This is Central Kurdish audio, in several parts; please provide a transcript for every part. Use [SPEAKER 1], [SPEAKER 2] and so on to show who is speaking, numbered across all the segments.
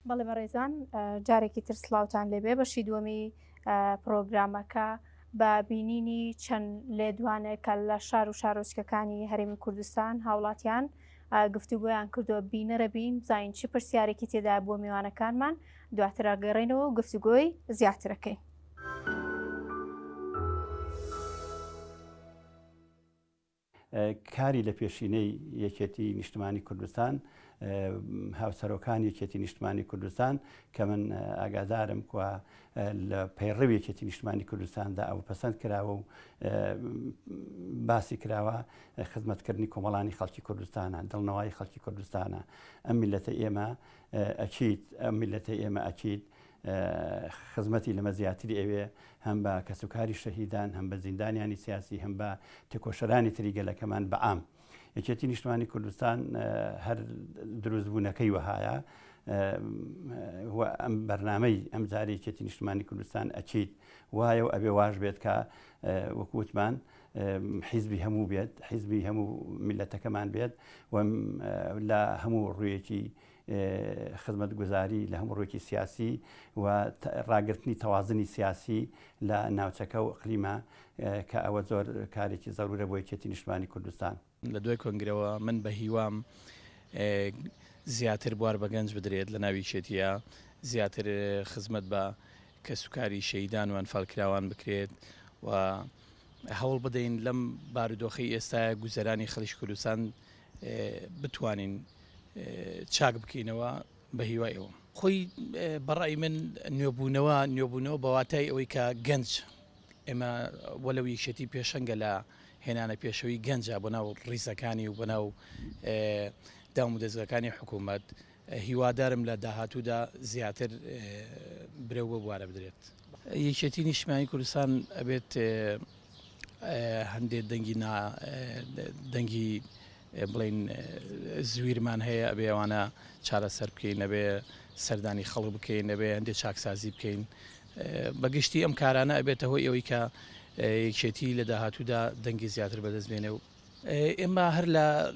[SPEAKER 1] بەڵێ بەڕێزان جارێکی تر سڵاوتان لێبێ بەشی دووەمی پرۆگرامەکە بە بینینی چەند لێدوانێک کە لە شار و شارۆچکەکانی هەرێمی کوردستان هاوڵاتیان گفتوگۆیان کردووە بینەرە بین بزانین چی پرسیارێکی تێدا بۆ میوانەکانمان دواتر ئاگەڕێنەوە و گفتوگۆی زیاترەکەی.
[SPEAKER 2] کاری لە پێشینەی یەکێتی نیشتمانی کوردستان هاوسەرۆکان یەکێتی نیشتمانی کوردستان کە من ئاگادارم کووە لە پەیڕەوی یەکێتی نیشتمانی کوردستاندا ئەو پەسەند کراوە و باسی کراوە خزمەتکردنی کۆمەڵانی خەڵکی کوردستانە دڵنەوەی خەڵکی کوردستانە ئەم میلەتە ئێمە ئەچیت ئەم میلەتە ئێمە ئەچیت خزمەتی لەمە زیاتری ئەوێ هەم بە کەسوکاری شەهیدان هەم بە زیندانیانی سیاسی هەم بە تێکۆشەرانی تریگەلەکەمان بەعام یەکێتی نیشتمانی کوردستان هەر دروستبوونەکەی وەهایە ئەم بەرنامەی ئەم جارێ یەکێتی نیشتمانی کوردستان ئەچیت وایە و ئەبێ واژ بێت کە وەکووتمان حیزبی هەموو بێت حیزبی هەموو میلەتەکەمان بێت و لە هەموو ڕوویەکی خزمەت گوزاری لە هەموو ڕۆکی سیاسی و ڕاگررتنی تەوازنی سیاسی لە ناوچەکە و ئەقلیمە کە ئەوە زۆر کارێکی زەرورە بۆ یەکێتی نیشتمانی کوردستان.
[SPEAKER 3] لە دوای کۆنگرەوە من بە هیوام زیاتر بوار بە گەنج بدرێت لە ناوی شێتیە زیاتر خزمەت بە کەسوکاری شەیدان و ئەنفاڵکراوان بکرێت و هەوڵ بدەین لەم بارودۆخی ئێستا گوزەرانی خەڵکی کوردستان بتوانین چاک بکەینەوە بە هیوایەوە. خۆی بەڕای من نوێبوونەوە بەواتای ئەوەی کە گەنج ئێمە وەلەو یەکشەتی پێشەنگە لە هێنانە پێشەوەی گەنجە بۆ ناو ڕیزەکانی و بە ناو دام و دەستگاکانی حکوومەت هیوادارم لە داهاتوودا زیاتر برەو بە بوارە بدرێت. یەکێتی نیشتمانی کوردستان ئەبێت هەندێک دەنگی بڵین زویرمان هەیە ئەبێ ئەوانە چارەسەر بکەین نەبێ سەردانی خەڵک بکەین نەبێ هەندێک چاکسازی بکەین بەگشتی ئەم کارانە ئەبێتە هۆی ئەوەی کە یەکێتی لە داهاتوودا دەنگی زیاتر بەدەستبێنێ و ئێمە هەر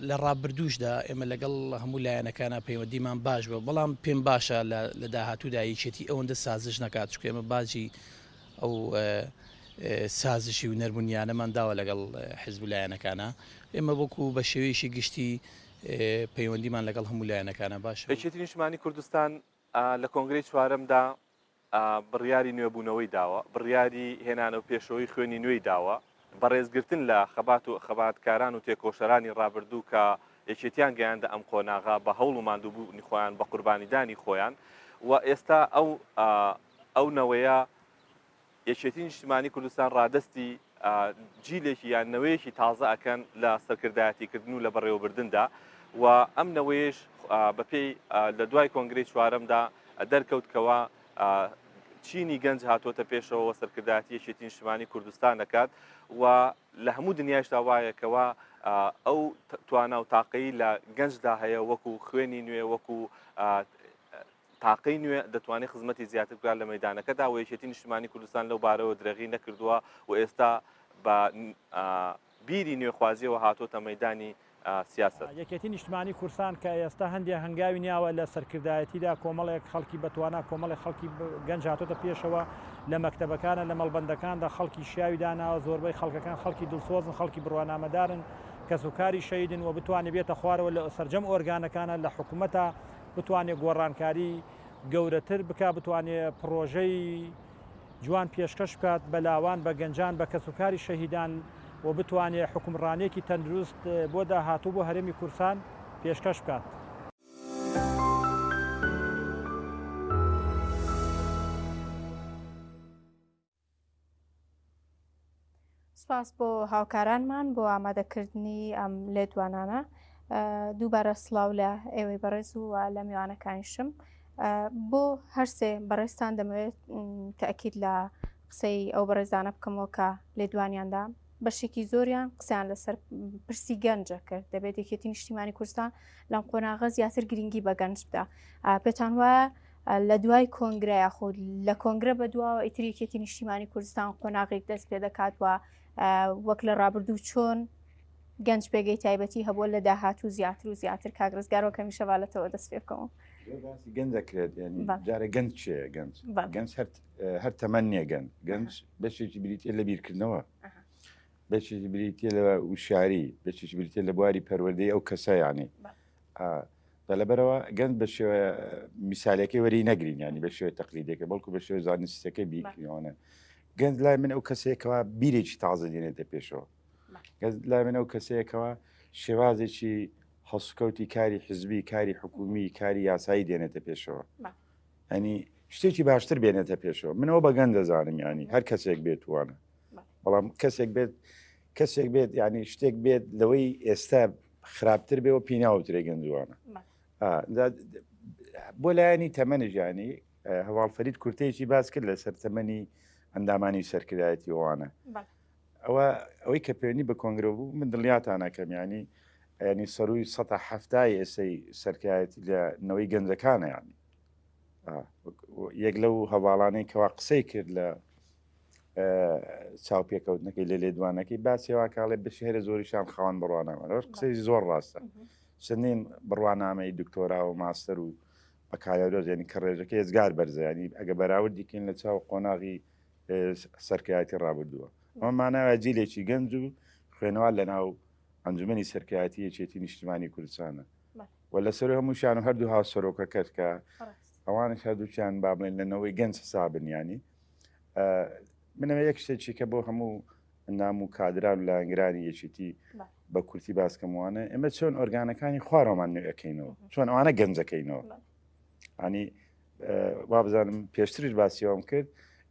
[SPEAKER 3] لە ڕابردوشدا ئێمە لەگەڵ هەموو لایەنەکانە پەیوەندیمان باش بووە بەڵام پێم باشە لە داهاتوودا یەکێتی ئەوەندە سازش نکات چکە ئێمە باجی ئەو سازشی و نەرمونیانەمان داوە لەگەڵ حیزب لایەنەکانە ئێمە وەکو بە شێوەیەشی گشتی پەیوەندیمان لەگەڵ هەموو لایەنەکانە باشە.
[SPEAKER 4] یەکێتی نیشتمانی کوردستان لە کۆنگرەی چوارەمدا بڕیاری نوێبوونەوەی داوە بڕیاری هێنانە و پێشەوەی خوێنی نوێی داوە بەڕێزگرتن لە خەبات و خەباتکاران و تێکۆشەرانی ڕابردوو کە یەکێتیان گەیاندە ئەم قۆناغا بە هەوڵ و ماندووبوونی خۆیان بە قوربانیدانی خۆیان و ئێستا ئەو نەوەیە یەکێتی نیشتمانی کوردستان ڕادستی جیلێکی یان نەوەیەکی تازە ئەکەن لە سەرکردایەتیکردن و لە بەڕێوەبردندا و ئەم نەوەیەش بەپێی لە دوای کۆنگرەی چوارەمدا دەرکەوتکەوە چینی گەنج هاتوۆتە پێشەوە سەرکردایەتی یەکێتی نیشتمانی کوردستان دەکات و لە هەموو دنیاشدا وایەکەوە ئەو توانە و تاقەی لە گەنجدا هەیە وەکو خوێنی نوێ وەکو تاقەی نوێ دەتوانێت خزمەتی زیاتر بکات لە مەیدانەکەدا و یەکێتی نیشتمانی کوردستان لەو بارەوە درێغی نەکردووە و ئێستا بە بیری نوێخوازیەوە هاتۆتە مەیدانی سیاست.
[SPEAKER 5] یەکێتی نیشتمانی کوردستان کە ئێستا هەندێک هەنگاوی نیاوە لە سەرکردایەتیدا کۆمەڵێک خەڵکی بەتوانە کۆمەڵی خەڵکی گەنج هاتۆتە پێشەوە لە مەکتەبەکانە لە مەڵبەندەکاندا خەڵکی شیاوی داناوە زۆربەی خەڵکەکان خەڵکی دڵسۆزن خەڵکی بڕوانامەدارن کەسوکاری شەیدن و بتوانێت بێتە خوارەوە لە سەرجەم ئۆرگانەکانە لە حکوومەتە بتوانێت گۆڕانکاری گەورەتر بک بتوانێت پرۆژەی جوان پێشکەش بکات بە لاوان بە گەنجان بە کەسوکاری شەهیدان و بتوانێت حکومڕانێکی تەندروست بۆ داهاتوو بۆ هەرێمی کوردستان پێشکەش بکات.
[SPEAKER 1] سپاس بۆ هاوکارانمان بۆ ئامادەکردنی ئەم لێدوانانە دووبارە سڵاو لە ئێوەی بەڕێز و لە میوانەکانیشم بۆ هەرسێ بەڕێستان دەمەوێت تەئکید لە قسەی ئەو بەڕێزانە بکەمەوە کە لێدوانیاندا بەشێکی زۆریان قسەیان لەسەر پرسی گەنجە کرد دەبێت یەکێتی نیشتیمانی کوردستان لەم قۆناغە زیاتر گرنگی بە گەنج بدە پێتان وایە لە دوای کۆنگرە یاخود لە کۆنگرە بە دواوە ئیتر یەکێتی نیشتیمانی کوردستان قۆناغێک دەست پێ دەکات و وەک لە ڕابردوو چۆن گەنج پێگەی تایبەتی هەبووە لە داهاتوو زیاتر و زیاتر کاگرزگارەوە کەمیشەوالەتەوە دەست پێ بکەمەوە.
[SPEAKER 6] گەنج دەکرێت ینی
[SPEAKER 1] بەڵێ.
[SPEAKER 6] جارە گەنج چێ گەنج
[SPEAKER 1] بەڵێ.
[SPEAKER 6] گەنج هەر تەمەەن نییە گەنج بەشێکی بریتە لە بیرکردنەوە بەشێکی بریتە لە وشاری بەشێکی بریتە لە بواری پەروەردەی ئەو کەسە یانی لەبەرەوە گەنج بە شێوە میسالەکەی وەری نەگرین ینی بە شێوە تەقلیدەکە بەڵکو بە شێوە زانستەکە بیکردوانە گەنج لای من ئەو کەسەیەکەوە بیرێکی تازە دێنێتە پێشەوە گەنج لای من ئەو کەسەیەکەوە شێوازێکی هەسوکەوتی کاری حزبی کاری حکومی کاری یاسایی دێنێتە پێشەوە ئەنی شتێکی باشتر بێنێتە پێشەوە منەوە بە گەن دەزانم ینی هەر کەسێک بێتوانە بەڵام کەسێک بێت ینی شتێک بێت لەوەی ئێستا خراپتر بێەوە پیناوترێ گەنجوانە بۆ لایەنی تەمەنیژانی هەواڵفەرید کورتەیەکی باس کرد لە سەر تەمەنی ئەندامانی سەرکردایەتی ئەوانە ئەوەی کە پێێنی بە کۆنگرە بوو من دڵیاتانەکەم ینی ینی سەروی ١٧ ئێسەی سەرکایەتی لە نەوەی گەنجەکانە ینی یەک لەو هەواڵانەی کەوا قسەی کرد لە چاوپێکەوتنەکەی لە لێدوانەکەی باسیێوا کاڵێ بەشێرە زۆریشان خاوەن بڕوانامەەوە قسەی زۆر ڕاستە سنین بڕوانامەی دکتۆرا و ماستەر و بەکارۆز ینی کە ڕێژەکە ێزگار بەرزانی ئەگە بەراورد دیکەین لە چاو قۆناغی سەرکایەتی ڕابردووە ئەمەماناوە جیلێکی گەنج و خوێنەوە لە ناو ئەنجومەنی سەرکایەتی یەکێتی نیشتیمانی کوردستانە و لەسەر هەمووشان و هەردوو هاو سەرۆکە کردکە ئەوانش هەردووچیان با بڵێن لەنەوەی گەنج حسابن ینی منەوە یەک شتێکی کە بۆ هەموو نام و کادران و لایەنگرانی یەکێتی بە کورتی باسکەموانە ئێمە چۆن ئۆرگانەکانی خوارەوەمان نوێەکەینەوە چۆن ئەوانە گەنجەکەینەوە ئەنی وا بزانم پێشترش باسیەوەم کرد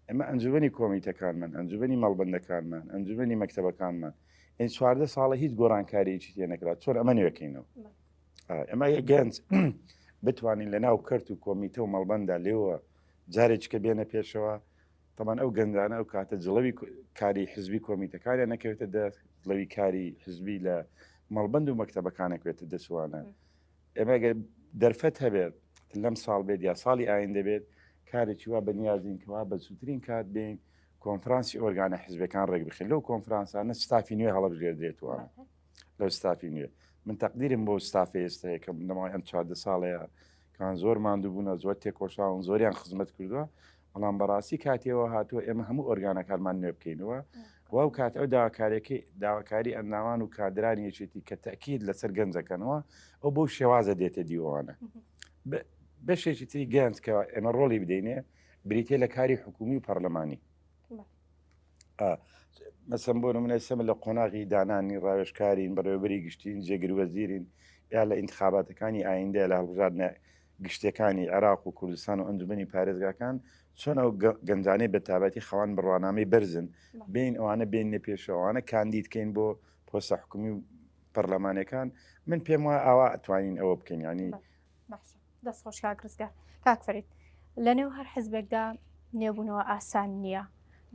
[SPEAKER 6] ئەمە ئەنجومەنی کۆمیتەکانمان ئەنجومەنی مەڵبەندەکانمان ئەنجومەنی مەکتەبەکانمان ئەین 14 ساڵە هیچ گۆڕانکاریی تێ نەکرات چۆن ئەمە نوێەکەینەوە ئەمە گەنج بتوانین لە ناو کەرت و کۆمیتە و مەڵبەندا لێوە جارێککە بێنە پێشەوە تەمان ئەو گەنجانە ئەو کاتە جڵەوی کاری حزبی کۆمیتەکانە نەکەوێتە دەست جڵەوی کاری حزبی لە مەڵبەند و مەکتەبەکانێکوێتە دەسوانە ئێمە دەرفەت هەبێت لەم ساڵ بێت یا ساڵی ئاین دەبێت کارێکی وا بەنیازینکەوا بە زووترین کات بین کۆنفرانسی ئۆرگانە حزبەکان ڕێک بخین لەو کۆنفرانسانە ستافی نوێ هەڵبژێردرێتوانە لەو ستافی نوێ من تەقدیرم بۆ ستافی ئێستەیە کە لەمای ئەم 14 ساڵەیە کان زۆر ماندوو بوونە زۆر تێکۆشاون زۆریان خزمەت کردووە بەڵام بەڕاستی کاتێەوە هاتووە ئێمە هەموو ئۆرگانەکانمان نوێ بکەینەوە واو کات ئەو داواکاری ئەنداوان و کادرانی یەکێتی کە تەکید لەسەر گەنجەکەنەوە ئەو بۆ شێوازە دێتە دیوانە بەشێکی تری گەنج کە ئێمە ڕۆڵی بدەینێ بریتێ لە کاری حکومی و پەرلەمانی مەسەم بۆ نمونە سەمە لە قۆناغی دانانی ڕاوێژکارین بەڕێوەبەری گشتین جێگروەزیرین یا لە ئینتخاباتەکانی ئایندە لە هەڵبژاردنە گشتەکانی عێراق و کوردستان و ئەنجومەنی پارێزگاکان چۆن ئەو گەنجانەی بە تابەتی خەوان بڕوانامەی بەرزن بین ئەوانە بینە پێشەوانە کاندیدکەین بۆ پۆستە حکومی و پەرلەمانەکان من پێم وایە ئاوا ئەتوانین ئەوە بکەین ینی
[SPEAKER 1] دەست خۆش کاگرزگار کاکفرید لە نێو هەر حزبێکدا نێبوونەوە ئاسان نییە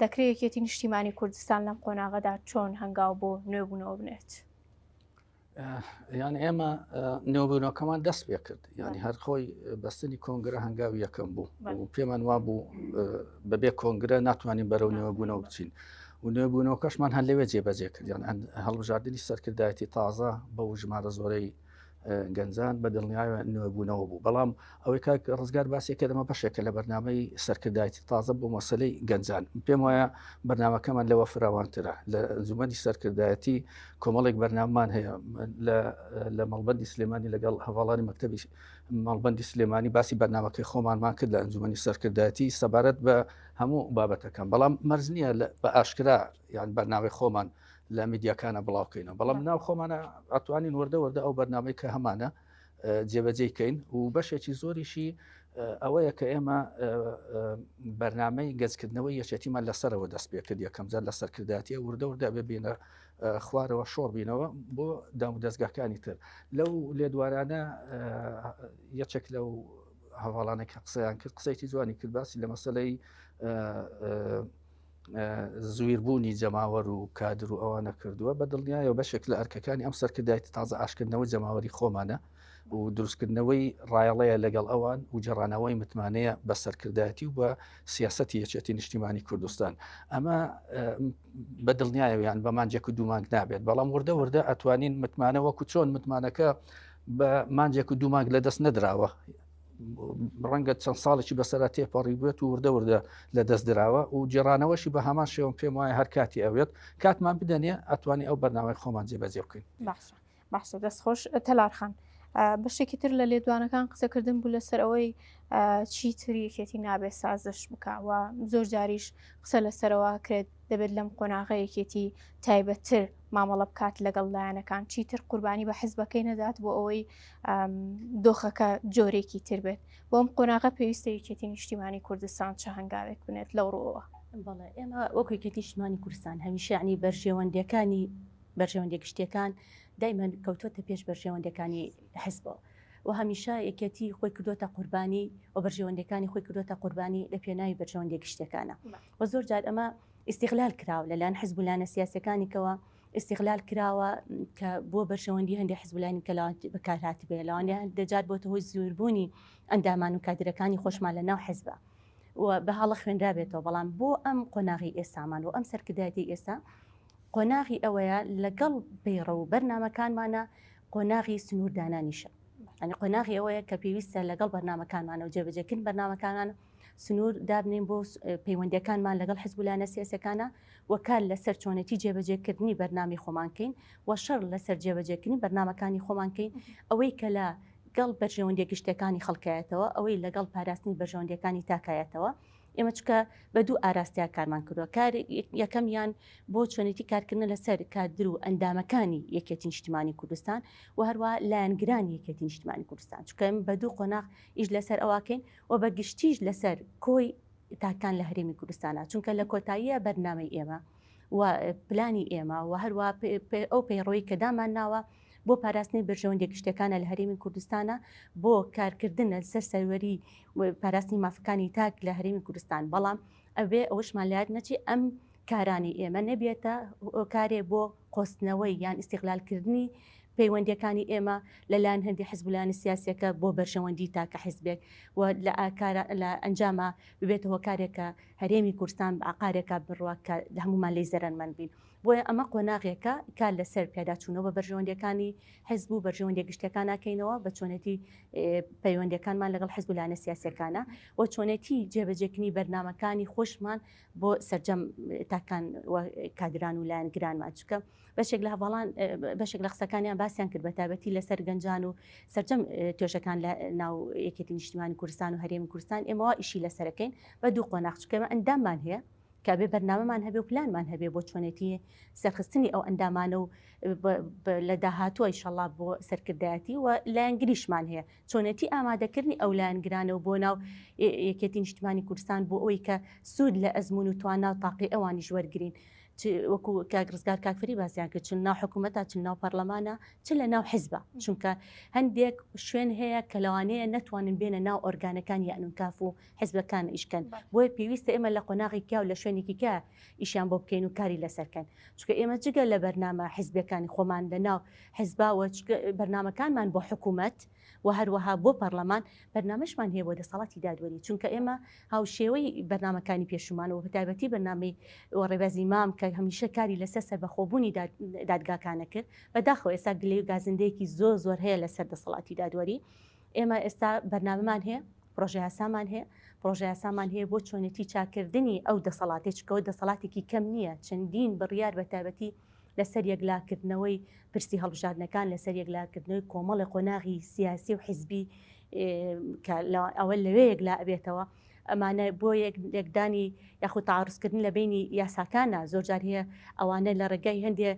[SPEAKER 1] دەکرێت یەکێتی نیشتیمانی کوردستان لەم قۆناغەدا چۆن هەنگاو بۆ نوێبوونەوە بنێت
[SPEAKER 7] یعنی ئێمە نێوبوونەوەکەمان دەست پێ کرد ینی هەر خۆی بەستنی کۆنگرە هەنگاوی یەکەم بوو و پێمان وا بوو بەبێ کۆنگرە ناتوانین بەرەو نێوەبوونەوە بچین و نوێبوونەوە کەشمان هەر لەوێ جێبەجێ کرد یان هەڵبژاردننی سەرکردایەتی تازە بە ژمارە زۆرەی گەنجان بە دڵنیایە نوێبوونەوە بوو بەڵام ئەوەی کاک ڕزگار باسیکە دەمە بەشێکە لە بەرنامەی سەرکردایەتی تازە بۆ مەسلەی گەنجان پێم وایە بەرنمەکەمان لەوە فراوانترە لە زومەنی سەرکردایەتی کۆمەڵێک بەرنامان هەیە لە مەڵبەندی سلێمانی لەگەڵ هەواڵانی مەکتەبی مەڵبەندی سلێمانی باسی بەرنمەکەی خۆمانمان کرد لە ئەنجومەنی سەرکردایەتی سەبارەت بە هەموو بابەتەکان بەڵام مەرج نییە بە ئاشکرا یان بەرنامەی خۆمان لە میدیاکانە بڵاوکەینەوە بەڵام ناو خۆمانە ئەتوانین وەردە ئەو بەرنامەی کە هەمانە جێبەجێکەین و بەشێکی زۆریشی ئەوەیە کە ئێمە بەرنامەی گەزکردنەوەی یەکێتیمان لەسەرەوە دەست پێ کرد یەکەم جار لە سەرکردایەتیە وردە ببینە خوارەوە شۆڕ بینەوە بۆ دام و دەستگاکانی تر لەو لێدوارانە یەکێک لەو هەواڵانێک قسەیان کرد قسەیتی جوانی کرد باسی لە مەسەلەی زویربوونی جەماوەر و کادر و ئەوانە کردووە بە دڵنیایەوە بەشێک لە ئەرکەکانی ئەم سەرکردایەتی تازە ئاشکردنەوەی جەماوەری خۆمانە و دروستکردنەوەی ڕایەڵەیە لەگەڵ ئەوان و جێڕانەوەی متمانەیە بە سەرکردایەتی و بە سیاسەتی یەکێتی نیشتیمانی کوردستان ئەمە بە دڵنیایەوەیان بە مانجێک و دوومانگ نابێت بەڵام وردە ئەتوانین متمانە وەکو چۆن متمانەکە بە مانجێک و دوومانگ لە دەست نەدراوە ڕەنگە چەند ساڵێکی بەسەرا تێپەڕی بێت و وردە وردە لە دەست درراوە و جێرانەوەشی بە هەمان شێوم پێم وایە هەر کاتی ئەوێت کاتمان بدەنێ ئەتوانی ئەو بەرنامەی خۆمان جێبەجێ بکەین.
[SPEAKER 1] باشە دەستخۆش تەلارخان بەشێکی تر لە لێدوانەکان قسەکردن بوو لەسەر ئەوەی چیتریەکێتی نابێت سازش بکوە زۆر جاریش قسە لەسەرەوە کرێت دەبێت لەم قۆناغەیەکێتی تایبەتتر مامەڵە بکات لەگەڵ لایەنەکان چیتر قوربانی بە حیزبەکەی نەدات بۆ ئەوەی دۆخەکە جۆرێکی تر بێت بۆ ئەم قۆناغە پێویستە یەکێتی نیشتیمانی کوردستان چه هەنگاوێک بنێت لەو ڕۆوە.
[SPEAKER 8] بەڵێ ئێمە وەکو یەکێتی نیشتیمانی کوردستان هەمیشە ینی بەرژێوەندێک گشتیەکان دایمەن کەوتوتە پێش بەرژێوەندەکانی حیزبەوە و هەمیشە یەکێتی خۆی کردوتە قوربانی و بەرژێوەندەکانی خۆی کردوتە قوربانی لە پێناوی بەرژێوەندێک گشتەکانە و زۆر جار ئەمە استیغلال کراوە لەلایەن حیزب و لایەنە سیاسیەکانیکەوە استیغلال کراوە کە بۆ بەرژەوەندی هەندێک حیزب و لایەنی کە بەکارهاتی بێ لەوانەیە دەجات بۆتە هۆی زۆربوونی ئەندامان و کادرەکانی خۆشمان لە ناو حیزبە و بە هەڵە خوێنرابێتەوە بەڵام بۆ ئەم قۆناغی ئێستامان و ئەم سەرکردایەتی ئێستا قۆناغی ئەوەیە لەگەڵ پەیڕە و بەرنامەکانمانە قۆناغی سنووردانانیشە ئەنی قۆناغی ئەوەیە کە پێویستە لەگەڵ بەرنامەکانمانە و جێبەجێکردن بەرنامەکانان سنوور دابنین بۆ پەیوەندیەکانمان لەگەڵ حیزب و لایەنە سیاسیەکانە وەکار لەسەر چۆنەتی جێبەجێکردنی بەرنامی خۆمانکەین و شەڕ لەسەر جێبەجێکردنی بەرنامەکانی خۆمانکەین ئەوەی کە لە گەڵ بەرژەوەندی گشتەکانی خەڵکایەتەوە ئەوەی لەگەڵ پاراستنی بەرژەوەندەکانی تاکایەتەوە ئێمە چکە بە دوو ئاراستیا کارمان کردووە کار یەکەمیان بۆ چۆنێتی کارکردن لەسەر کادر و ئەندامەکانی یەکێتی نیشتیمانی کوردستان و هەروە لایەنگرانی یەکێتی نیشتیمانی کوردستان چکە بە دوو قۆناغ ئیش لەسەر ئەواکەین و بە گشتیش لەسەر کۆی تاکان لە هەرێمی کوردستانە چونکە لە کۆتاییە بەرنامەی ئێمە و پلانی ئێمە و هەروە ئەو پەیڕۆیی کە دامان ناوە بۆ پاراستنی بەرژەوەندی گشتەکانە لە هەرێمی کوردستانە بۆ کارکردن لەسەر سەروەری پاراستنی مافەکانی تاک لە هەرێمی کوردستان بەڵام ئەوێ ئەوشمان لات نەچی ئەم کارانی ئێمە نەبێتە کارێ بۆ قۆستنەوەی یان ئیستیغلالکردنی پەیوەندیەکانی ئێمە لەلایەن هەندی حیزب و لایەنە سیاسیەکە بۆ بەرژەوەندی تاکە حیزبێک و لە ئەنجامە ببێتەوە کارێکە هەرێمی کوردستان عقارێکە بڕوە کە لە هەمومان لێی زەرەنمەند بین بۆیە ئەمە قۆناغێکە کار لەسەر پیاداچوونەوە بە بەرژەوەندەکانی حیزب و بەرژەوەندی گشتەکان ناکەینەوە بە چۆنێتی پەیوەندیەکانمان لەگەڵ حیزب و لایەنە سیاسیەکانە و چۆنێتی جێبەجێکردنی بەرنامەکانی خۆشمان بۆ سەرجەم تاکان کادران و لایەنگرانمان چکە بەشێک لە هەواڵان بەشێک لە قسەکانیان باسییان کرد بە تابەتی لەسەر گەنجان و سەرجەم توێژەکان لە ناو یەکێتی نیشتیمانی کوردستان و هەرێمی کوردستان ئێمەوە ئیشی لەسەرەکەین بە دوو قۆناغ چکەمە ئەنداممان هەیە کە بێ بەرنامەمان هەبێ و پلانمان هەبێ بۆ چۆنێتی سەرخستنی ئەو ئەندامانە و لە داهاتووە ئیشەڵا بۆ سەرکردایەتی و لایەنگریشمان هەیە چۆنێتی ئامادەکردنی ئەو لایەنگرانە و بۆ ناو یەکێتی نیشتیمانی کوردستان بۆ ئەوەی کە سوود لە ئەزمون و توانا و تاقی ئەوانی ژوەرگرین وەکو کاگرزگار کاکفری باسییان کرد چون ناو حکوومەتە چ ناو پەرلەمانە چ لە ناو حیزبە چونکە هەندێک شوێن هەیە کە لەوانەیە نەتوانن بێنە ناو ئۆرگانەکانی یانونکاف و حیزبەکان ئیشکەن بۆیە پێویستە ئێمە لە قۆناغی کا و لە شوێنێکی کا ئیشیان بۆ بکەین و کاری لەسەرکەن چونکە ئێمە جگە لە بەرنامە حیزبەکانی خۆمان لە ناو حیزباوە بەرنامەکانمان بۆ حکوومەت و هەروەها بۆ پەرلەمان بەرنامەشمان هەیە بۆ دەسەڵاتی دادوەری چونکە ئێمە هاوشێوەی بەرنامەکانی پێشومانەوە بەتایبەتی بەرنامەی ڕێبازی مام کە هەمیشە کاری لەسەر سەربەخۆبوونی دادگاکانە کرد بەداخەوە ئێستا گلەی و گازندەیەکی زۆر هەیە لەسەر دەسەڵاتی دادوەری ئێمە ئێستا بەرنامەمان هەیە پرۆژه یاسامان هەیە پرۆژه یاسامان هەیە بۆ چۆنێتی چاکردنی ئەو دەسەڵاتێکەوە دەسەڵاتێکی کەم نییە چەندین بڕیار بەتایبەتی لەسەر یەکلاکردنەوەی پرسی هەڵبژاردنەکان لەسەر یەکلاکردنەوەی کۆمەڵی قۆناغی سیاسی و حیزبی ئەوە لەوێ یەکلا ئەبێتەوە ئەمانە بۆ یەکدانی یاخود تعارضکردن لە بینی یاساکانە زۆرجار هەیە ئەوانە لە ڕێگای هەندێ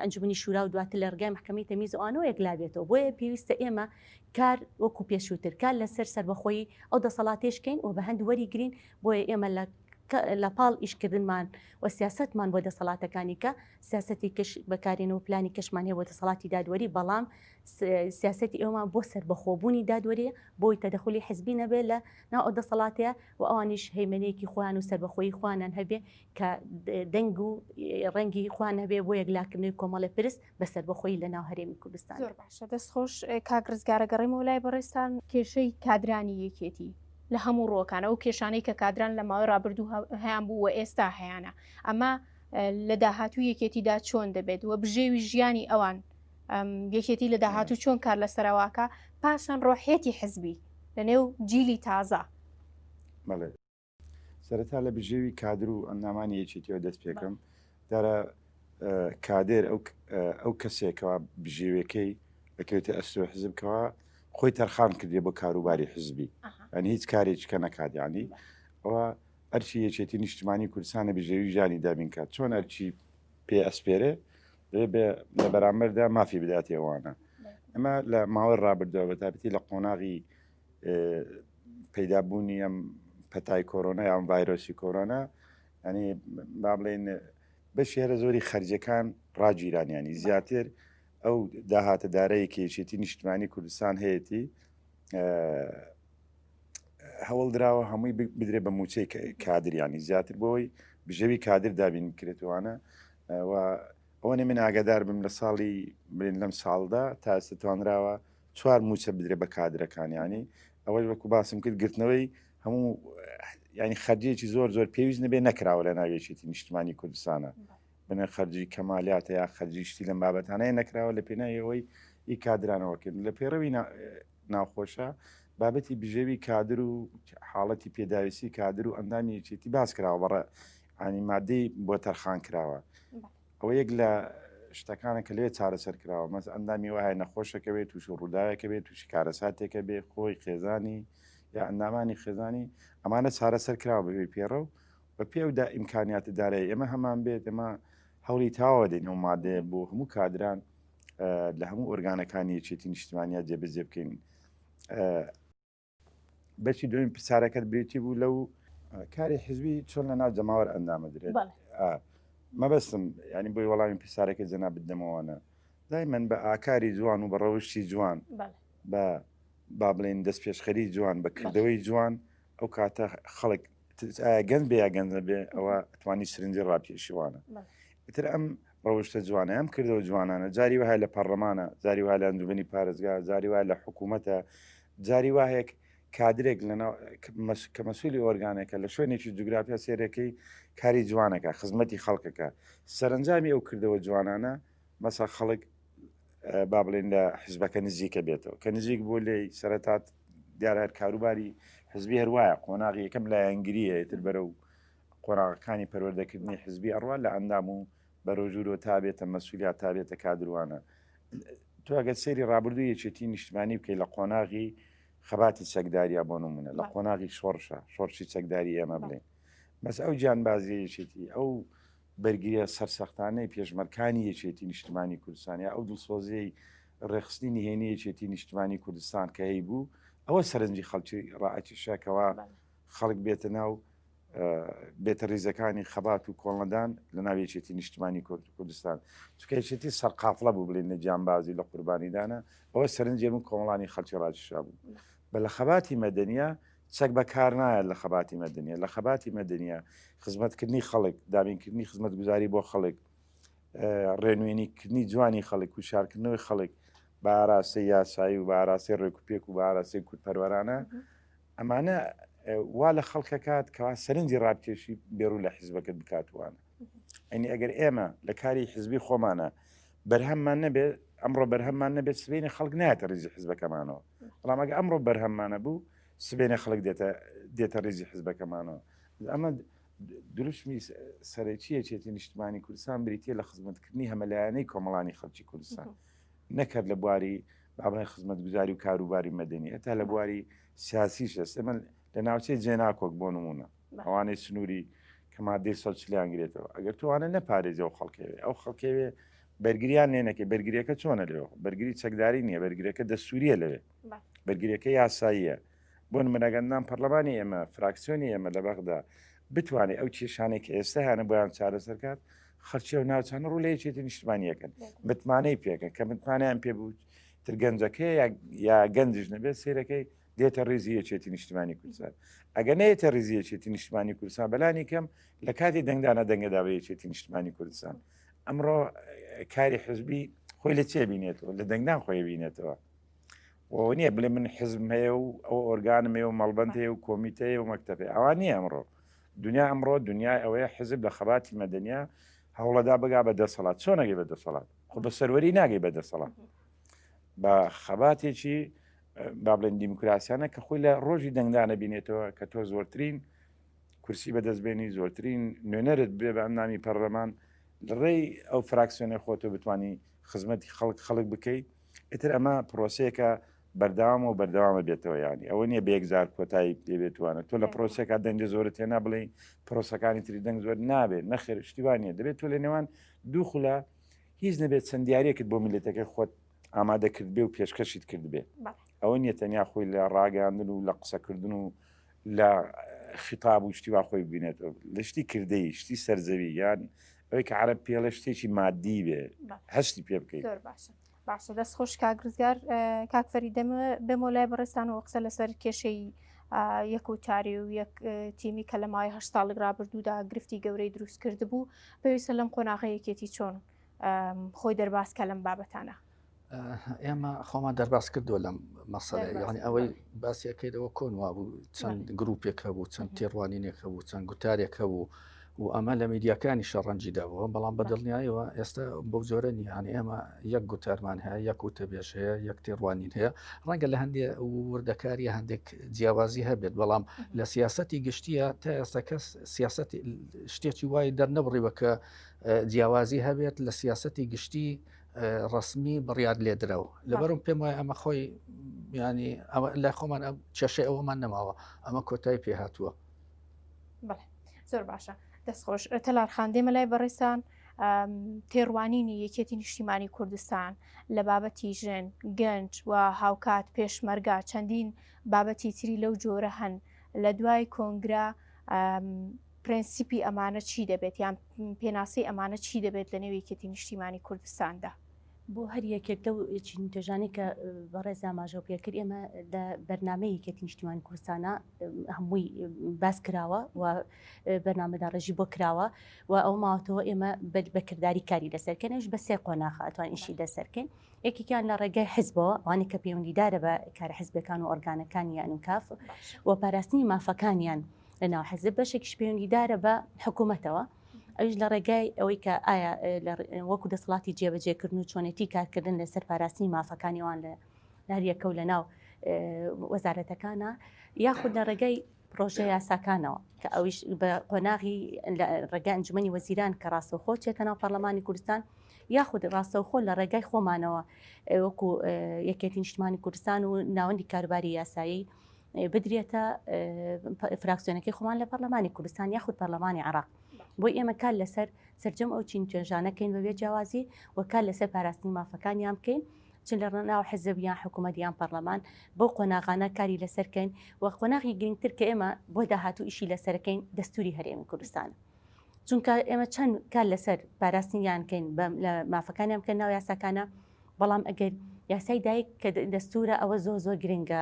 [SPEAKER 8] ئەنجومنی شورا و دواتر لە ڕێگای محکەمەی تەمیز ئەوانەوە یەکلا بێتەوە بۆیە پێویستە ئێمە کار وەکو پێشووتر کار لەسەر سەربەخۆیی ئەو دەسەڵاتێشکەین و بە هەند وەریگرین بۆیە ئێمە لە پاڵ ئیشکردنمان و سیاستمان بۆ دەسەڵاتەکانی کە سیاستی کەش بەکارێنەوە پلانی کەشمان هەیە بۆ دەسەڵاتی دادوەری بەڵام سیاستی ئێوەمان بۆ سەربەخۆبوونی دادوەریە بۆی تەدەخلی حیزبی نەبێت لە ناو ئەو دەسەڵاتەیە و ئەوانیش هەیمنەیەکی خۆیان و سەربەخۆیی خوانان هەبێ کە دەنگ و ڕەنگی خوان هەبێ بۆ یەکلاکردنەوەی کۆمەڵی پرس بە سەربەخۆیی لە ناو هەرێمی کوردستان.
[SPEAKER 1] زۆر باشە دەستخۆش کاگرزگارە گەڕێمەوە لای بەڕێستان کێشەی کادرانی یەکێتی لە هەموو ڕۆکانە و کێشانەی کە کادران لە ماوەی ڕابردوو هەیان بوو و ئێستا هەیەە ئەمە لە داهاتوو یەکێتیدا چۆن دەبێت و بژێوی ژیانی ئەوان یەکێتی لە داهاتوو چۆن کار لەسەرواکە پاشان ڕۆحێتی حزبی لە نێو جیلی تازە.
[SPEAKER 6] بەڵێ سەرەتا لە بژێوی کادر و ئەندامانی یەکێتیەوە دەست پێکەم دارە کادر ئەو کەسێکەوە بژێوەکەی بەکەوێتە ئەستۆ حزبکەوە خۆی تەرخان کردێ بۆ کاروباری حزبی ئەنی هیچ کارێککە نەکاتیانی ئەوە ئەرچی یەکێتی نیشتمانی کوردستانە بژێوی ژانی دابین کات چۆن ئەرچی پێ ئەسپێرێ لە بەرامبەردا مافی بداتێوانە ئەمە لە ماوەی ڕابردەوە بە تابەتی لە قۆناغی پەیدابوونی ئەم پەتای کۆرۆنا یان ڤایرۆسی کۆرۆنا ینی با بڵێن بەشێرە زۆری خەرجەکان ڕاگیرانیانی زیاتر ئەو داهاتە دارەیەکی یەکێتی نیشتمانی کوردستان هەیەی هەوڵ درراوە هەمووی بدرێ بە موچەی کادریانی زیاتر بۆی بژەوی کادر دابین کرێتوانە ئەوەنێ من ئاگادار بم لە ساڵی برین لەم ساڵدا تا ئێستا توانراوە 4 موچە بدرێ بە کادرەکانیانی ئەوەش وەکو باسم کرد گرتنەوەی هەموو ینی خەرجێکی زۆر پێویست نەبێ نەکراوە لە ناوێشێتی نیشتمانی کوردستانە بنە خەرجی کەمالیاتە یا خەرجیشتی لەم بابەتانەیە نەکراوە لە پێناوەی ئی کادرانەوەکرد لە پێڕەوی ناوخۆشە بابەتی بژێوی کادر و حاڵەتی پێداویستی کادر و ئەندامی یەکێتی باس کراوە بەڕە ئانی مادەی بۆ تەرخان کراوە ئەوە یەک لە شتەکانە کە لێ چارەسەر کراوە مەس ئەندامی وایە نەخۆشەکە بێت تووش ڕووداوەکە بێت تووشی کارەساتێکە بێ خۆی خێزانی یا ئەندامانی خێزانی ئەمانە چارەسەر کراوە بەوێ پێڕە و بە پێودا ئیمکانیاتی دارایی ئێمە هەمان بێت ئەمە هەوڵی تاوە دێن و مادەیە بۆ هەموو کادران لە هەموو ئۆرگانەکانی یەکێتی نیشتمانیا جێبەجێ بکەین بەشی دوین پرسیارەکەت برێتی بوو لەو کاری حزبی چۆن لە ناو جەماوەر ئەندامە درێت مەبەستم ینی بۆی وەڵامی پرسیارەکە جەنا بدەمەوەنە دایمەن بە ئاکاری جوان و بە ڕەوشی جوان بە با بڵێن دەست پێشخەری جوان بە کردەوەی جوان ئەو کاتە خەڵک گەنج بێ یا گەنجە بێ ئەوە توانی سرنجی ڕاپێشیوانە تر ئەم ڕەوشتە جوانە ئەم کردەوە جوانانە جاری وایە لە پەرلەمانە جاری وای لە ئەنجومەنی پارێزگا جاری وای لە حکوومەتە جاری وایەک کادرێک کە مەسوولی ئۆرگانەکە لە شوێنێکی جوگرافیا سێرەکەی کاری جوانەکە خزمەتی خەڵکەکە سەرنجامی ئەو کردەوە جوانانە مەسا خەڵک با بڵێن لە حزبەکە نزیکە بێتەوە کە نزیک بۆ لێ سەرەتات دیارە کاروباری حزبی هەروایە قۆناغی یەکەم لە یانگریە تر بەرە و قۆناغەکانی پەروەردەکردنی حزبی ئەڕوا لە ئەندام و بەرۆژورۆ تابێتە مەسوولیات تابێتە کادروانە تو ئەگەر سەیری ڕابردوو یەکێتی نیشتمانی بکەی لە قۆناغی خەباتی چەکداریە بۆ نمونە لە قۆناغی شۆڕشی چەکداری ئێمە بڵێن بەس ئەو گیانبازی یەکێتی ئەو بەرگریە سەرسەختانەی پێشمەرکانی یەکێتی نیشتمانی کوردستانیا ئەو دڵسۆزیی ڕێخستنی نهێنی یەکێتی نیشتمانی کوردستان کە هەی بوو ئەوە سەرنجی خەڵکی ڕائەتیشەکەەوە خەڵک بێتە ناو بێتە ڕیزەکانی خەبات و کۆڵەدان لە ناو یەکێتی نیشتمانی کوردستان چکە یەکێتی سەرقافڵە بوو بڵێن لە گیانبازی لە قوربانیدانە ئەوە سەرنجێ من کۆمەڵانی خەڵکی ڕاکێشا بوو بە لە خەباتی مەدەنیە چەک بەکار نایە لە خەباتی مەدەنیە لە خەباتی مەدەنیە خزمەتکردنی خەڵک دابینکردنی خزمەت گوزاری بۆ خەڵک ڕێنوێنیکردنی جوانی خەڵک و شارکردنەوەی خەڵک بە ئاراسی یاسایی و بە ئاراسی ڕێکوپێک و بە ئاراسی کورتپەروەرانە ئەمانە وا لە خەڵکەکات کەوا سەرنجی ڕابکێشی بێڕوو لە حیزبەکەت بکاتوانە ئەنی ئەگەر ئێمە لە کاری حزبی خۆمانە بەرهەممان نەبێت ئەمڕۆ بەرهەممان نەبێت سبینی خەڵک نایەتە ڕیزی حزبەکەمانەوە بەڵام ئەگە ئەمڕۆ بەرهەممانە بوو سبێنە خەڵک دێتە ڕێزی حزبەکەمانەوە ئەمە دروشمی سەرەکی یەکێتی نیشتمانی کوردستان بریتە لە خزمەتکردنی هەمەلایەنەی کۆمەڵانی خەڵکی کوردستان نەکرد لە بواری بابڵێن خزمەت گوزاری و کاروباری مەدەنی هەتا لە بواری سیاسیش هەست ئەمە لە ناوچەی جێناکۆک بۆ نمونە ئەوانەی سنووری کە مادەی سەلچلیانگرێتەوە ئەگەر توانە نەپارێزی ئەو خەڵکەوێ ئەو خەڵکەوێ بەرگریان لێنەکەی بەرگریەکە چۆنە لێەوە بەرگری چەکداری نییە بەرگریەکە دەستوریە لەوێ بەرگریەکە یاساییە بۆ منەگەندان پەرلەمانی ئێمە فراکسیۆنی ئێمە لە بەغدا بتوانێت ئەو کێشانێک کە ئێستا هەنە بۆیان چارەسەرکات خەرچی و ناوچانە ڕوو لە یەکێتی نیشتمانیەکەن متمانەی پێکەن کە متمانیان پێ بوو تر گەنجەکە یا گەنجش نەبێت سێرەکەی دێتە ڕێزی یەکێتی نیشتمانی کوردستان ئەگە نەیەتە ڕێزی یەکێتی نیشتمانی کوردستان بەلانی کەم لە کاتی دەنگدانە دەنگەدا بە یەکێتی نیشتمانی کوردستان ئەمڕۆ کاری حزبی خۆی لە چێ بینێتەوە لە دەنگدان خۆی بینێتەوە نییە بڵێ من حزب هەیە و ئەو ئۆرگانمێ و مەڵبەند هەیە و کۆمیتەیە و مەکتەبێ ئەوان نییە ئەمڕۆ دنیا ئەمڕۆ دنیای ئەوەیە حزب لە خەباتی مەدەنیا هەوڵەدا بگا بە دەسەڵات چۆنەگەی بە دەسەڵات خۆ بە سەروەری ناگەی بەدەسەڵات بە خەباتێکی با بڵێن دیموکراسیانە کە خۆی لە ڕۆژی دەنگدانە بینێتەوە کە تۆ زۆرترین کورسی بەدەستبێنی زۆرترین نوێنەرت بێ بە ئەمنامی پەرلەمان لەڕێی ئەو فراکسیۆنە خۆتۆ بتانی خزمەتی خەڵک بکەیت ئیتر ئەمە پرۆسەیەکە بەردەوامە و بەردەوامە بێتەوە ینی ئەوە نییە بێکزار کۆتایی پێبێتوانە تۆ لە پرۆسێکا دەنجە زۆرت هێنا بڵێ پرۆسەکانی تری دەنگ زۆر نابێت نەخێر شتیوانە دەبێت تۆ لە نێوان دوو خولا هیچ نەبێت چەندیارێکت بۆ میلەتەکەی خۆت ئامادەکرد بێ و پێشکەشیت کرد بێ ئەوە نیە تەنیا خۆی لە ڕاگەاندن و لە قسەکردن و لە خیتاب و شتیوا خۆی ببینێتەوە لە شتی کردەی شتی سەرزەوی یان ئەوەی کە عەرەب پێڵە شتێکی مادی بێ هەستی پێ بکەیت
[SPEAKER 1] باشە دەست خۆش کاگرزگار کاکفەری دەمە بێمە لای بەڕێستان و قسە لەسەر کێشەی یەکوتاری و یەک تیمی کە لە مای 8 ساڵی ڕابردوودا گرفتی گەورەی دروست کرده بوو پێویستە لەم قۆناغەیەکێتی چۆن خۆی دەرباسکە لەم بابەتانە
[SPEAKER 7] ئێمە خۆمان دەرباس کردووە لەم مەسەلە یعنی ئەوەی باسیەکەیتەوە کۆنوا بوو چەند گروپێک هەبوو چەند تێڕوانینێک هەبوو چەند گوتارێک هەبوو و ئەمە لە میدیاکانی شەڕەنجیدا بووە بەڵام بەدڵنیایەوە ئێستا بەو جۆرە نیانی ئێمە یەک گوتارمان هەیە یەک وتە بێژ هەیە یەک تێڕوانین هەیە ڕەنگە لە هەندێک وردەکاری هەندێک جیاوازی هەبێت بەڵام لە سیاسەتی گشتیە تا ئێستا کەس سیاسەتی شتێکی وای دەرنەبڕیوە کە جیاوازی هەبێت لە سیاسەتی گشتی ڕسمی بڕیاد لێدرەوە لەبەرم پێم وایە ئەمە خۆی ینی لای خۆمان کێشەی ئەوەمان نەماوە ئەمە کۆتایی پێ هاتووە
[SPEAKER 1] زۆر باشە دەستخۆش تەلار خاندێمە لای بەڕێستان تێڕوانینی یەکێتی نیشتیمانی کوردستان لە بابەتی ژن گەنج و هاوکات پێشمەرگا چەندین بابەتی تری لەو جۆرە هەن لە دوای کۆنگرا پرەنسیپی ئەمانە چی دەبێت یان پێناسی ئەمانە چی دەبێت لە نێو یەکێتی نیشتیمانی کوردستاندا
[SPEAKER 8] بۆ هەر یەکێک لەو توێژانی کە بەڕێز ئاماژە پێکرد ئێمە لە بەرنامەی یەکێتی نیشتیمانی کوردستانە هەمووی باس کراوە و بەرنامەدا ڕێژی بۆ کراوە و ئەو ماوەتەوە ئێمە بەکردداری کاری لەسەرکەنش بە سێ قۆناغ ئەتوان ئیشی لەسەرکەین یەکێکیان لە ڕێگای حزبەوە ئەوانەی کە پەیوەندیدارە بە کار حزبەکان و ئۆرگانەکانی یانکاف و پاراستنی مافەکانیان لە ناو حزب بەشێکیش پەیوەندیدارە بە حکوومەتەوە ئەوش لە ڕێگای ئەوەی کە ئایا وەکو دەسەڵاتی جێبەجێکردن و چۆنێتی کارکردن لەسەر پاراستنی مافەکانیوان لە لاریەکە و لە ناو وەزارەتەکانە یاخود لە ڕێگای پرۆژە یاساکانەوە کە ئەویش بە قۆناغی ڕێگای ئەنجومەنی وەزیران کە ڕاستەوخۆ چێتە ناو پەرلەمانی کوردستان یاخود ڕاستەوخۆ لە ڕێگای خۆمانەوە وەکو یەکێتی نیشتیمانی کوردستان و ناوەندی کاروباری یاسایی بدرێتە فراکسیۆنەکەی خۆمان لە پەرلەمانی کوردستان یاخود پەرلەمانی عێراق بۆی ئێمە کار لەسەر سەرجەم ئەو چین توێژانەکەین بەبێ جیاوازی و کار لەسەر پاراستنی مافەکانیان بکەین چون لە ناو حزب یان حکوومەت یان پەرلەمان بۆ قۆناغانە کاری لەسەرکەین و قۆناغی گرنگتر کە ئێمە بۆ داهاتوو ئیشی لەسەرەکەین دەستوری هەرێمی کوردستان چونکە ئێمە چەند کار لەسەر پاراستنیانکەین لە مافەکانیان بکەن ناو یاساکانە بەڵام ئەگەر یاسای دایک کە دەستورە ئەوە زۆر گرنگە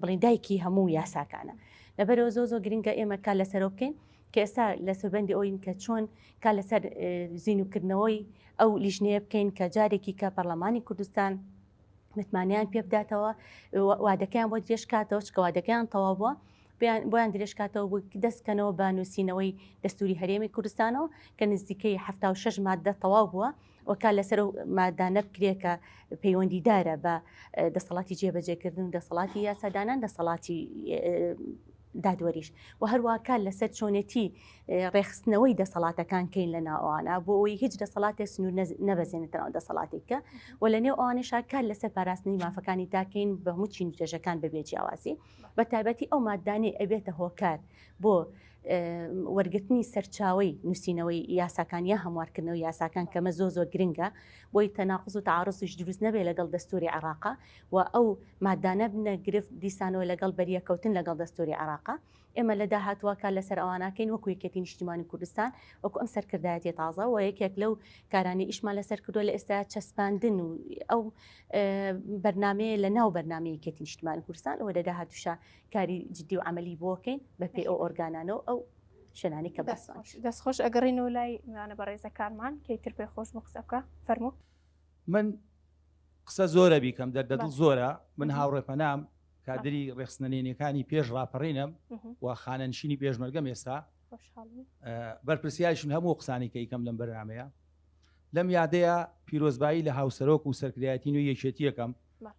[SPEAKER 8] بڵین دایکی هەموو یاساکانە لەبەرەوە زۆر گرنگە ئێمە کار لەسەرۆ بکەین کە ئێستا لە سەربەندی ئەوین کە چۆن کار لەسەر زیینوکردنەوەی ئەو لیژنەیە بکەین کە جارێکی کە پەرلەمانی کوردستان متمانیان پێ بداتەوە وادەکەیان بۆ درێژکاتەوە چکە وادەکەیان تەواو بووە بۆیان درێژکاتەوە بۆ دەستکەنەوە بە نووسینەوەی دەستوری هەرێمی کوردستانەوە کە نزیکەی 76 مادە تەواو بووە وەکار لەسەر و مادانە بکرێت کە پەیوەندیدارە بە دەسەڵاتی جێبەجێکردن و دەسەڵاتی یاسادانان دەسەڵاتی دادوەریش و هەروواکار لەسەر چۆنێتی ڕێخستنەوەی دەسەڵاتەکان کەین لە ناوانە بۆ ئەوی هیچ دەسەڵاتێک سنوور نەبەزێنێتەوە دەسەڵاتێکە و لە نێو ئەوانەشا کار لەسەر پاراستنی مافەکانی داکەین بە هەموو چین توێژەکان بەبێ جیاوازی بە تایبەتی ئەو مادانەی ئەبێتە هۆکار بۆ وەرگرتنی سەرچاوی نووسینەوەی یاساکانیە هەموارکردنەوەی یاساکان کەمە زۆر گرنگە بۆی تەناقض و تعارضیش دروست نەبێت لەگەڵ دەستوری عێراقا و ئەو مادانە بنە گرفت دیسانەوە لەگەڵ بەریەکەوتن لەگەڵ دەستوری عێراقا ئێمە لە داهاتووەکە لەسەر ئەواناکەین وەکو یەکێتی نیشتیمانی کوردستان وەکو ئەم سەرکردایەتی تازە و یەکێک لەو کارانی ئیشمان لەسەر کردووە لە ئێستا چەسپاندن و ئەو بەرنامەیە لە ناو بەرنامەی یەکێتی نیشتیمانی کوردستان ئەوە لە داهاتووشا کاری جددی و عملی بۆکەین بە پێی ئەو ئۆرگانانەوە ئەو شنانی کە
[SPEAKER 1] دەستخۆش ئەگەڕینەوە لای میوانە بە ڕێزەکانمان کەیتر پێ خۆش بۆ قسەکە فەرموو
[SPEAKER 9] من قسە زۆرە بیکەم دەردەدڵ زۆرە من هاوڕێپەنام کادری ڕێخستنەلێنەکانی پێش ڕاپەڕینم و خانەنشینی پێشمەرگەم ئێستا بەرپرسیایشن هەموو قسانی کە یکەم لەم بەرنامەیە لەم یادەیە پیرۆزبایی لە هاوسەرۆک و سەرکردایەتی و یەکێتیەکەم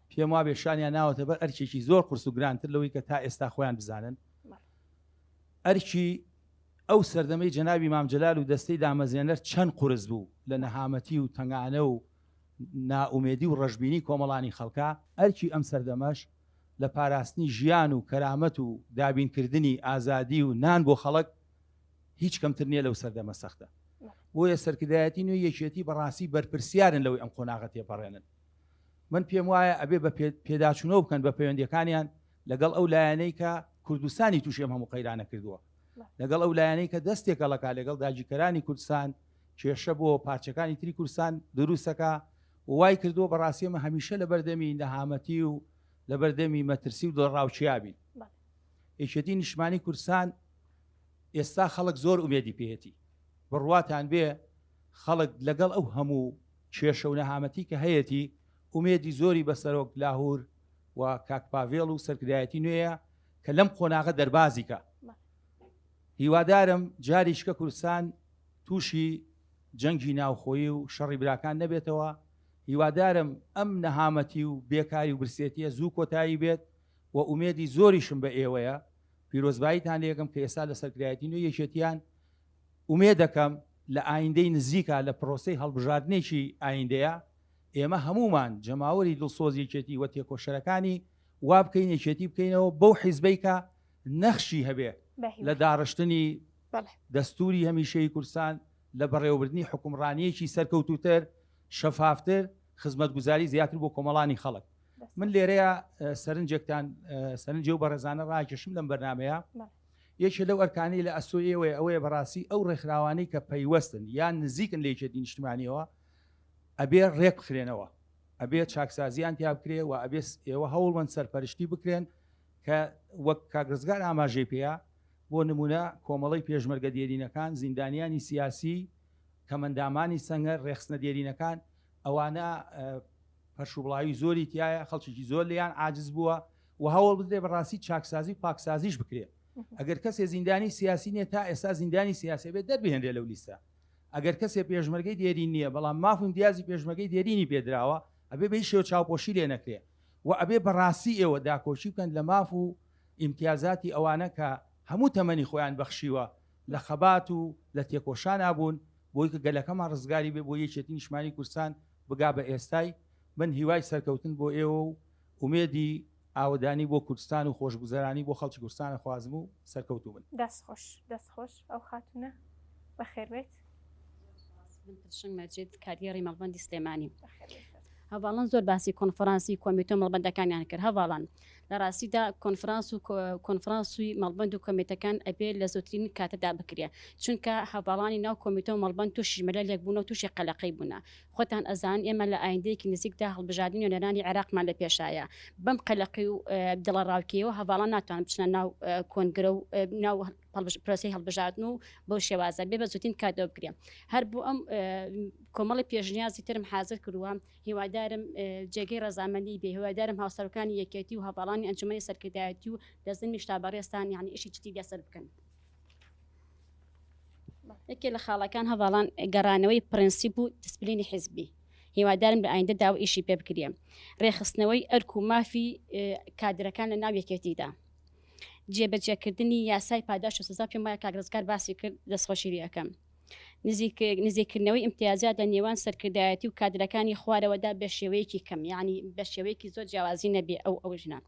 [SPEAKER 9] پێم وا بێشانیان ناوەتە بەر ئەرکێکی زۆر قرس و گرانتر لەوەی کە تا ئێستا خۆیان بزانن ئەرکی ئەو سەردەمەی جەنابی مامجلال و دەستەی دامەزێنەر چەند قورس بوو لە نەهامەتی و تەنگانە و نائومێدی و ڕەشببینی کۆمەڵانی خەڵکا ئەرکی ئەم سەردەمەش لە پاراستنی ژیان و کەرامەت و دابینکردنی ئازادی و نان بۆ خەڵک هیچ کەمتر نییە لەو سەردەمە سەختە بۆیە سەرکردایەتی نوێ یەکێتی بەڕاستی بەرپرسیارن لەوەی ئەم قۆناغە تێپەڕێنن من پێم وایە ئەبێ بە پێداچوونەوە بکەن بە پەیوەندیەکانیان لەگەڵ ئەو لایەنەی کە کوردستانی تووشی ئەم هەموو قەیرانە کردووە لەگەڵ ئەو لایەنەی کە دەستێکەڵەکە لەگەڵ داگیرکەرانی کوردستان کێشە بۆ پارچەکانی تری کوردستان دروستەکە وای کردووە بەڕاستی ئەمە هەمیشە لە بەردەمی نەهامەتی و لە بەردەمی مەترسی و دڵڕاوچیابین یەکێتی نیشتمانی کوردستان ئێستا خەڵک زۆر ئومێدی پێێتی بڕواتان بێ خەڵک لەگەڵ ئەو هەموو کێشە و نەهامەتی کە هەیەی ئومێدی زۆری بەسەرۆک لاهور و کاکپاڤێڵ و سەرکردایەتی نوێیە کە لەم قۆناغە دەربازیکە هیوادارم جاریشکە کوردستان تووشی جەنگی ناوخۆیی و شەڕی براکان نەبێتەوە هیوادارم ئەم نەهامەتی و بێکاری و برسێتیە زوو کۆتایی بێت و ئومێدی زۆریشم بە ئێوەیە پیرۆزباییتان لێگەم کە ئێستا لە سەرکردایەتی نوێ یەکێتیان ئومێد دەکەم لە ئایندەی نزیکە لە پرۆسەی هەڵبژاردنێکی ئایندەیە ئێمە هەمومان جەماوەری دڵسۆزیەکێتی وە تێکۆشەرەکانی وا بکەین یەکێتی بکەینەوە بەو حیزبەی کە نەخشی هەبێ لە داڕشتنی دەستوری هەمیشەی کوردستان لە بەڕێوەبردننی حکومڕانیەکی سەرکەوتوتر شەفافتر خزمەتگوزاری زیاتر بۆ کۆمەڵانی خەڵک من لێرەیە سەرنجێکتان سەرنجێ و بەڕێزانە ڕاکێشم لەم بەرنمەیە یەکێ لەو ئەرکانی لە ئەسۆیەوەی ئەوەیە بەڕاستی ئەو ڕێکخراوانەی کە پەیوەستن یان نزیکن لە یەکێتی نیشتمانیەوە ئەبێ ڕێک بخرێنەوە ئەبێ چاکسازیان تیا بکرێ و ئەبێ ئێوە هەوڵمەند سەرپەرشتی بکرێن کە وەک کاگرزگار ئاماژەی پێەیە بۆ نمونە کۆمەڵی پێشمەرگە دێرینەکان زیندانیانی سیاسی کەمەندامانی سەنگەر ڕێخستنە دێرینەکان ئەوانە پەرشوبڵاوی زۆری تایە خەڵکیی زۆر لیان عاجز بووە و هەوڵ بدرێ بەڕاستی چاکسازی پاکسازیش بکرێت ئەگەر کەسێ زیندانی سیاسی نیە تا ئێستا زیندانی سیاسی بێت دەربهێنرێ لەو لیستە ئەگەر کەسێ پێشمەرگەی دێرین نییە بەڵام مافم دیازی پێشمەرگەی دێرینی پێدراوە ئەبێ بە شێوە چاوپۆشی لێ نەکرێ و ئەبێ بەڕاستی ئێوە داکۆچی بکەن لە ماف و ئیمتیازاتی ئەوانە کە هەموو تەمەنی خۆیان بەخشیوە لە خەبات و لە تێکۆشان نابوون بۆی کە گەلەکەمان ڕزگاری بێ بۆ یەکێتی نیشتمانی کوردستان بگا بە ئێستای من هیوای سەرکەوتن بۆ ئێوە و ئومێدی ئاودانی بۆ کوردستان و خۆشگوزەرانی بۆ خەڵکی کوردستانە خوازم و سەرکەوتو بن
[SPEAKER 1] دەستخۆش ئەو خاتونە بەخێر بێت
[SPEAKER 8] مەجید کاریێڕی مەڵبەندی سلێمانی هەواڵان زۆر باسی کۆنفرانسی کۆمیتۆ مەڵبەندەکانیان کرد هەواڵان لە ڕاستیدا کۆنفرانسوی مەڵبەند و کۆمیتەکان ئەبێ لە زۆترین کاتەدا بکرێ چونکە هەواڵانی ناو کۆمیتۆ مەڵبەند تووشی ژمەرە لێکبوون و تووشی قەلەقەی بوونا خۆتان ئەزان ئێمە لە ئایندەیەکی نزیکدا هەڵبژاردننی و نێرانی عێراقمان لە پێشایە بەم قەلەقی و دڵە ڕاوکیەوە هەواڵان ناتوان بچنە ناو کۆنگرە و ناو پرۆسی هەڵبژاردن و بەو شێوازە بێ بە زووتین کاتەوە بکرێ هەر بوو ئەم کۆمەڵی پێشنیازی ترم حاضر کردووە هیوادارم جێگەی ڕەزامەندی بێ هیوادارم هاوسەرەکانی یەکێتی و هەواڵانی ئەنجومەنی سەرکردایەتی و دەستنی شتابەڕێستان یعنی ئیشی جدی لەسەر بکەن یەکێ لە خاڵەکان هەواڵان گەڕانەوەی پرەنسیپ و دیسپلینی حیزبی هیوادارم لە ئایندە داوە ئیشی پێ بکرێ ڕێخستنەوەی ئەرک و مافی کادرەکان لە ناو یەکێتیدا جێبەجێکردنی یاسای پاداش و سزا پێم وایە کاگرزگار باسی کرد دەستخۆشیری ئەەکەم نزیکردنەوەی امتیازات لە نێوان سەرکردایەتی و کادرەکانی خوارەوەدا بە شێوەیەکی کەم یعنی بە شێوەیەکی زۆر جیاوازی نەبێ ئەو ژنە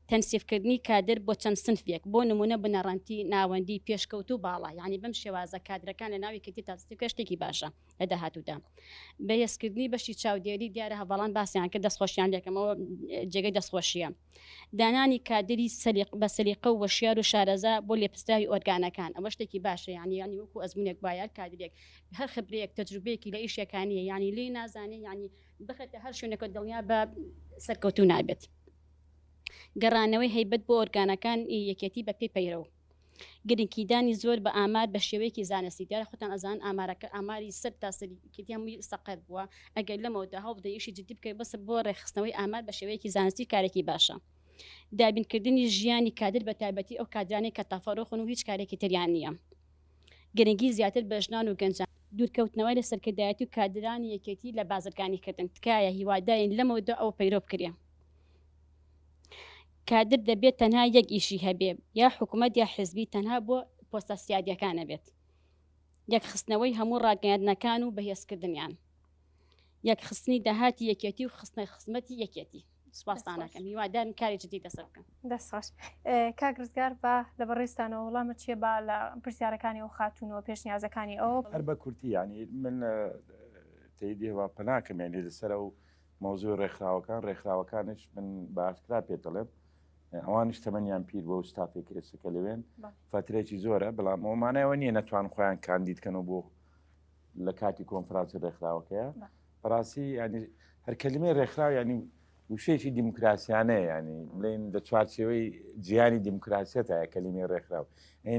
[SPEAKER 8] تەنسیفکردنی کادر بۆ چەند سنفێک بۆ نمونە بنەڕەنتی ناوەندی پێشکەوت و باڵا یعنی بەم شێوازە کادرەکان لە ناوی کردی تاسیفکە شتێکی باشە لە داهاتوودا بەهێزکردنی بەشی چاودێری دیارە هەواڵان باسییان کرد دەستخۆشیان لێکەمەوە جێگەی دەستخۆشیە دانانی کادری بە سەلیقە و وەشیار و شارەزا بۆ لێپستاوی ئۆرگانەکان ئەوە شتێکی باشە یعنی وەکو ئەزمونێک باە کادرێک هەر خبرەیەک تەجروبەیەکی لە ئیشەکانیە یعنی لێ نازانێ یعنی بخێتە هەر شوێنەکە دڵنیا بە سەرکەوتو نابێت گەڕانەوەی هەیبەت بۆ ئۆرگانەکان یەکێتی بە پێی پەیرەوە گرنگیدانی زۆر بە ئامار بە شێوەیەکی زانستی دیارە خۆتان ئەزان ئامارەکە ئاماری سەر تا سەریکردیان سەقەت بووە ئەگەر لەمەوەدا هەڵبدە ئیشی جدی بکەیت بەس بۆ ڕێخستنەوەی ئامار بە شێوەیەکی زانستی کارێکی باشە دابینکردنی ژیانی کادر بە تایبەتی ئەو کادرانی کە تەفەڕۆخن و هیچ کارێکی تریان نییە گرنگی زیاتر بە ژنان و گەنجان
[SPEAKER 10] دوورکەوتنەوەی لە سەرکردایەتی و کادرانی یەکێتی لە بازرگانی کردن تکایە هیوادارین لەمەوەدا ئەو پەیرۆ بکرێ. کادر دەبێت تەنها یەک ئیشی هەبێ، یا حکوومەت یا حزبی تەنها بۆ پۆستە سیادیەکانە بێت. یەکخستنەوەی هەموو ڕاگەیاندنەکان و بەهێزکردنیان، یەکخستنی داهاتی یەکێتی و خستنە خزمەتی یەکێتی. سوپاسدانەکەم، هیوادارم کاری جدی لەسەر بکەن.
[SPEAKER 1] دەستخۆش. کاگرزگار بە لە بەڕێستانەوە وەڵامە چیە با لە پرسیارەکانی ئەو خاتونەوە پێشنیازەکانی ئەوە
[SPEAKER 6] هەر بە کورتی ینی من تێدیێوە پەناکەم یانی لەسەر و مۆزوع ڕێکخراوەکانش من باشکرا پێدەڵێم ئەوانش تەمەنیان پیر بۆ ستافێک ئێسکە لەوێن فترێکی زۆرە بەڵام ئەومانایەوە نییە نەتوان خۆیان کاندیدکەنەوە بۆ لە کاتی کۆنفرانسی ڕێکخراوەکەیە بەڕاستی ینی هەر کەلیمەی ڕێکخراو ینی وشەیەکی دیموکراسیانەیە ینی بڵێن لە چوارچێوەی جیانی دیموکراسیەتە کەلیمەی ڕێکخراو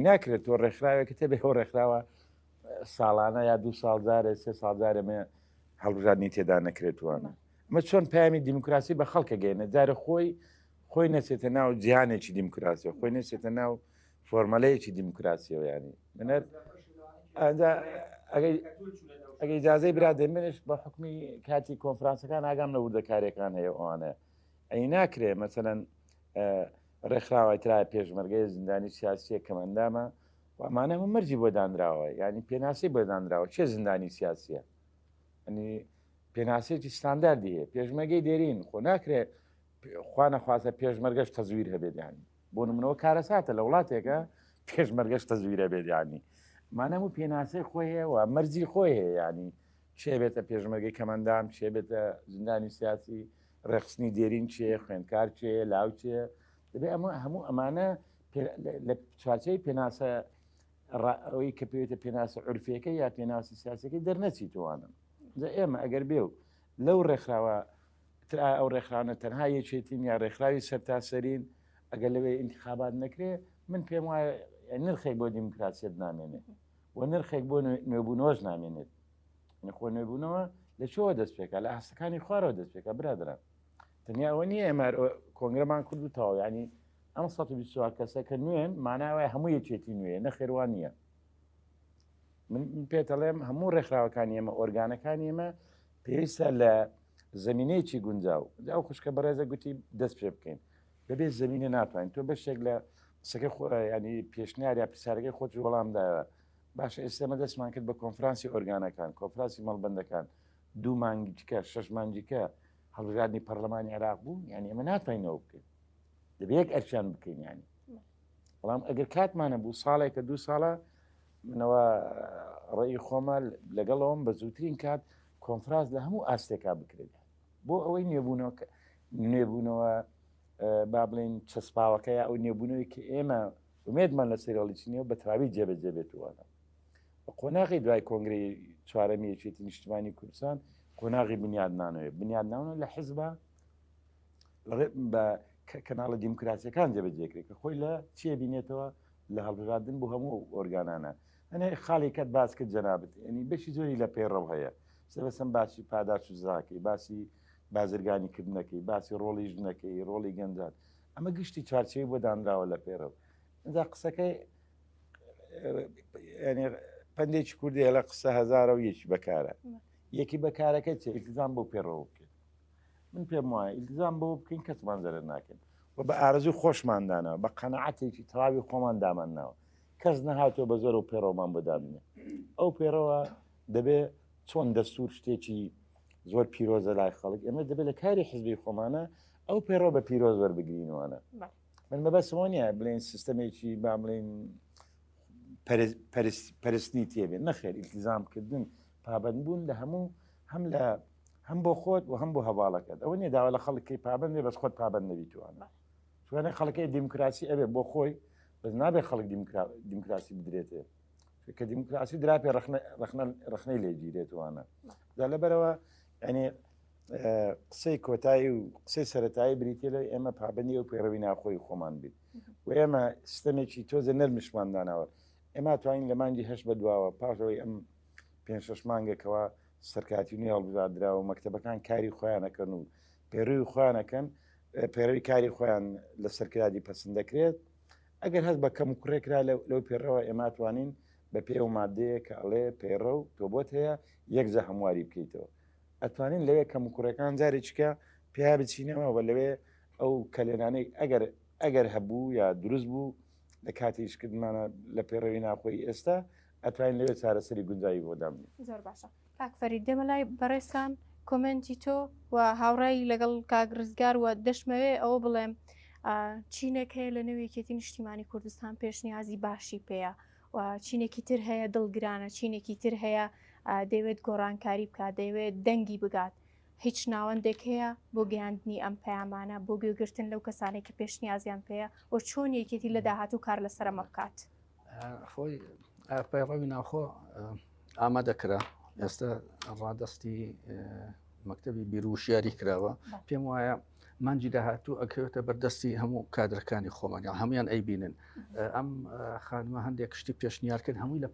[SPEAKER 6] ناکرێت تۆ ڕێکخراوێکە تێبێ ئەو ڕێکخراوە ساڵانە یا 2 ساڵدارە 3 ساڵدارەمە هەڵبژاردننی تێدا نەکرێتوانە ئەمە چۆن پامی دیموکراسی بە خەڵکە گەینە جارە خۆی نەچێتە ناو جیهانێکی دیموکراسیە خۆی نەچێتە ناو فۆرمەلەیەکی دیموکراسیەوە ینی منەر ئەگەی جازەی برادێ منش بە حکمی کاتی کۆنفرانسەکان ئاگام لە وردەکارێکان هەیە ئەوانە ئەی ناکرێ مەسەەن ڕێکخراوای ترای پێشمەرگەی زیندانی سیاسیە کەمەندامە ئەمانە مەرجی بۆ دانراوە ینی پێناسی بۆ دانراوە چێ زیندانی سیاسیە ئەنی پێناسێکی ستانداردی هەیە پێشمەرگەی دێرین خۆ ناکرێت خوا نەخوازە پێشمەرگەش تەزویر هەبێت ینی بۆ نمونەوە کارەساتە لە وڵاتێکە پێشمەرگەش تەزویرە بێت ینی مانەم و پێناسی خۆی هەیەوە مەرجی خۆی هەیە ینی چێ بێتە پێشمەرگەی کەمەندام چێ بێتە زیندانی سیاسی ڕێخستنی دێرین چێ خوێندکار چێ لاو چێ دەبێت هەموو ئەمانە لە چارچەی پێناسە ئەوەی کە پێوێتە پێناسە عورفەکە یا پێناسی سیاسەکەی دەرنەچی توانم ئێمە ئەگەر بێ و لەو ڕێکخراوە ئەو ڕێکخراونە تەنها یەکێتین یا ڕێکخراوی سەرتاسەرین ئەگەر لەوێ انتخابات نەکرێ من پێم وایە نرخێک بۆ دیموکراسیت نامێنێت و نرخێک بۆ نوێبوونەوەش نامێنێت خۆ نوێبوونەوە لە چۆوە دەست پێکە لە ئاستەکانی خوارەوە دەست پێکە برادران تەنیا ئەوە نییە ئێمە کۆنگرەمان کردوتەوە ینی ئەم 124 کەسە کە نوێن ماناوای هەموو یەکێتی نوێ نەخێوان نییە من پێتەڵێم هەموو ڕێکخراوەکانی ئێمە ئۆرگانەکانی ئێمە پێویستە لە زمینەیەکی گونجاو ئەو خوشکە بەڕێزە گوتی دەست پێ بکەین بەبێت زمینە ناتوانین تۆ بەشێک لە قسەکە ینی پێشنیار یا پرسیارەکەی خۆت وەڵامداوە باشە ئێستێمە دەستمان کرد بە کۆنفرانسی ئۆرگانەکان کۆنفرانسی مەڵبەندەکان 2 مانگیکە 6 مانجیکە هەڵبژاردننی پەرلەمانی عێراق بوو ینی ئێمە ناتوانینەوە بکەین دەبێت ئەرچیان بکەین ینی بەڵام ئەگەر کاتمانە بوو ساڵێکە 2 ساڵە منەوە ڕێی خۆمە لەگەڵەوەم بە زووترین کات کۆنفرانس لە هەموو ئاستێکا بکرێت بۆ ئەوەی نوێبوونەوە با بڵین چەسپاوەکەی ئەو نێبوونەوەی کە ئێمە ومێدمان لە سەرڵیچینەوە بە تەواوی جێبەجێ بێتوانە قۆناغی دوای کۆنگری چوارەمی یەکێتی نیشتیمانی کوردستان قۆناغی بنیادناونە لە حیزبە بە کەناڵە دیموکراسیەکان جێبەجێکرێت کە خۆی لە چیە بینێتەوە لە هەڵبژاردن بۆ هەموو ئۆرگانانە ئەنێ خاڵی کەت باس کرد جەنابەت ینی بەشی زۆری لە پێڕەو هەیە سەبەسم باسی پاداش و زاکەی باسی بازرگانیکردنەکەی باسی ڕۆڵی ژنەکەی ڕۆڵی گەنجان ئەمە گشتی چارچەوەی بۆ دانراوە لە پێڕەو ئەجا قسەکەی پندێکی کوردی لە قسە هزارە و یەکی بەکارە یەکی بەکارەکەی چێ ئیلتزام بۆ پێڕەوە بکەین من پێم وایە ئیلتزام بۆ بکەین کەسمان زەرەر ناکەین و بە ئارەزوو خۆشماندانەوە بە قەنەعەتێکی تەواوی خۆمان دامانناوە کەس نەهاتوە بە زۆر و پێڕەومان بەدامنێ ئەو پێڕەوە دەبێت چۆن دەستور شتێکی زۆر پیرۆزە لای خەڵک ئێمە دەبێت لە کاری حزبی خۆمانە ئەو پێڕۆ بە پیرۆز وەربگرینەوەە من بەبەسمۆنیە بڵێن سیستەمێکی با بڵێن پەرستنی تێبێت نەخێر ئیلتزامکردن پابندبوون لە هەموو هەم بۆ خۆت و هەم بۆ هەواڵەکەت ئەوە نیە داوا لە خەڵکی پابندێ بەس خۆت پابند نەبیتوانە چوانە خەڵکی دیموکراسی ئەبێ بۆ خۆی بەس نابێت خەڵک دیموکراسی بدرێتێ کە دیموکراسی دراپێ ڕخنەی لێگیرێتوانە دا لەبەرەوە ئەنێ قسەی کۆتایی و قسەی سەرەتایی بریتێ لە ئێمە پابندی و پێڕەوی ناخۆی خۆمان بیت و ئێمە سیستەمێکی تۆزە نەرمشماندانەوە ئێمە توانین لە مانگی هەش بەدواوە پاشەوەی ئەم 5-6 مانگێکەوە سەرکاتی نوێ هەڵبژاردراوە و مەکتەبەکان کاری خۆیانەکەن و پێڕووی خۆیانەکەن پێڕەوی کاری خۆیان لە سەرکرادی پەسەند دەکرێت ئەگەر هەست بە کەم و کوڕێکرا لەو پێڕەوە ئێمە توانین بە پێ و مادەیە کە ئەڵێ پێڕە و تۆ بۆت هەیە یەکجە هەمواری بکەیتەوە ئەتوانین لەوێ کەم و کوڕەکان جارێکیکە پێیا بچینەوە بە لەوێ ئەو کەلێنانەی ئەگەر هەبوو یا دروست بوو لە کاتیشکردمانە لە پێڕەوی ناخۆی ئێستا ئەتوانین لەوێ چارەسەری گونجایی بۆدامنی.
[SPEAKER 1] زۆر باشە کاکفەری دێمە لای بەڕێسان کۆمنتی تۆ و هاوڕایی لەگەڵ کاگرزگار و دەشمەوێ ئەوە بڵێم چینێک هەیە لە نەوەیەکێتی نیشتیمانی کوردستان پێشنیازی باشی پێەیە و چینێکی تر هەیە دڵگرانە چینێکی تر هەیە دەیوێت گۆڕانکاری بکات دەیوێت دەنگی بگات هیچ ناوەندێک هەیە بۆ گەیاندنی ئەم پەیامانە بۆ گوێگرتن لەو کەسانێک کە پێشنیازیان پێەیە و چۆن یەکێتی لە داهاتوو کار لەسەر ئەمە بکات.
[SPEAKER 7] خۆی پەیڕەوی ناوخۆ ئامادەکرا ئێستا ڕادستی مەکتەبی بیرروشیاری کراوە پێم وایە مانجی داهاتوو ئەکەوێتە بەردەستی هەموو کادرەکانی خۆمانیا هەمویان ئەیبینن ئەم خانومە هەندێک شتی پێشنیارکرد هەمووی لە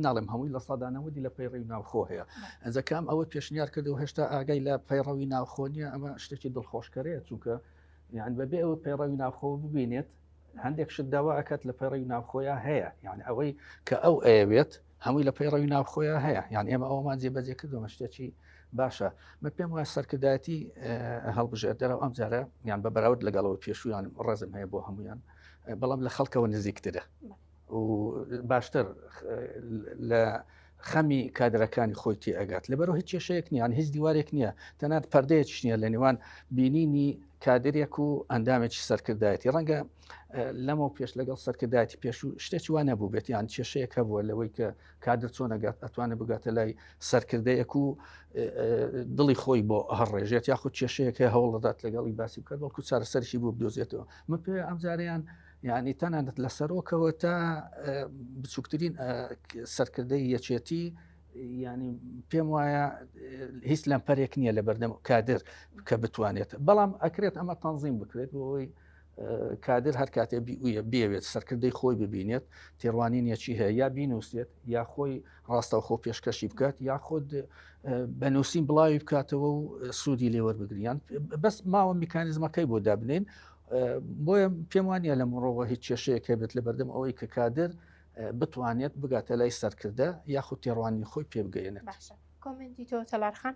[SPEAKER 7] ناڵێم هەمووی لە سادانەوەدی لە پەیڕەوی ناوخۆ هەیە ئەنجەکەم ئەوە پێشنیار کرد و هێشتا ئاگای لە پەیڕەوی ناوخۆ نیە ئەمە شتێکی دڵخۆشکەرەیە چونکە یان بەبێ ئەوە پەیڕەوی ناوخۆ ببینێت هەندێک شت داوا ئەکات لە پەیڕەوی ناوخۆیە هەیە یعنی ئەوەی کە ئەو ئەوێت هەمووی لە پەیڕەوی ناوخۆیە هەیە یان ئێمە ئەومان جێبەجێ کردومە شتێکی باشە مە پێم وایە سەرکردایەتی هەڵبژێردەرە ئەم جارە یان بە بەراورد لەگەڵەوە پێشویان ڕێزم هەیە بۆ هەمویان بەڵام لە خەڵکەوە نزیکترە و باشتر لە خەمی کادرەکانی خۆی تێ ئەگات لەبەرەوە هیچ کێشەیەک نییان هیچ دیوارێک نییە تەنانەت پەردەیەکیش نییە لە نێوان بینینی کادرێک و ئەندامێکی سەرکردایەتی ڕەنگە لەمە پێش لەگەڵ سەرکردایەتی پێش و شتێکی وان نەبوو بێت یان کێشەیەک هەبووە لەوەی کە کادر چۆن ئەتوانێت بگاتە لای سەرکردەیەک و دڵی خۆی بۆ هەڕێژێت یاخود کێشەیەک هەیە هەوڵ دەدات لەگەڵی باسی بکات بەڵکو چارەسەرشی بۆ بدۆزێتەوە من پێ ئەم جاریان یعنی تەنانەت لە سەرۆکەوە تا بچووکترین سەرکردەی یەکێتی ینی پێم وایە هیچ لەمپەرێک نییە لە بەردەم کادر کە بتوانێت بەڵام ئەکرێت ئەمە تەنظیم بکرێت بۆی کادر هەر کاتێ بێوێت سەرکردەی خۆی ببینێت تێڕوانینیەکی هەیە یا بینوسێت یا خۆی ڕاستە خۆ پێشکەشی بکات یا خۆت بە نووسین بڵاوی بکاتەوە و سوودی لێوەربگریان بەس ماوە میکانیزمەکەی بۆ دابنین بۆیە پێم وانە لە مرۆڤە هیچ کێشەیەکە بێت لە بەردەم ئەوەی کە کادر بتوانێت بگاتە لای سەرکردە یاخود تێڕوانی خۆی پێ بگەێنێت.
[SPEAKER 1] کۆمنتی تۆ تەلارخان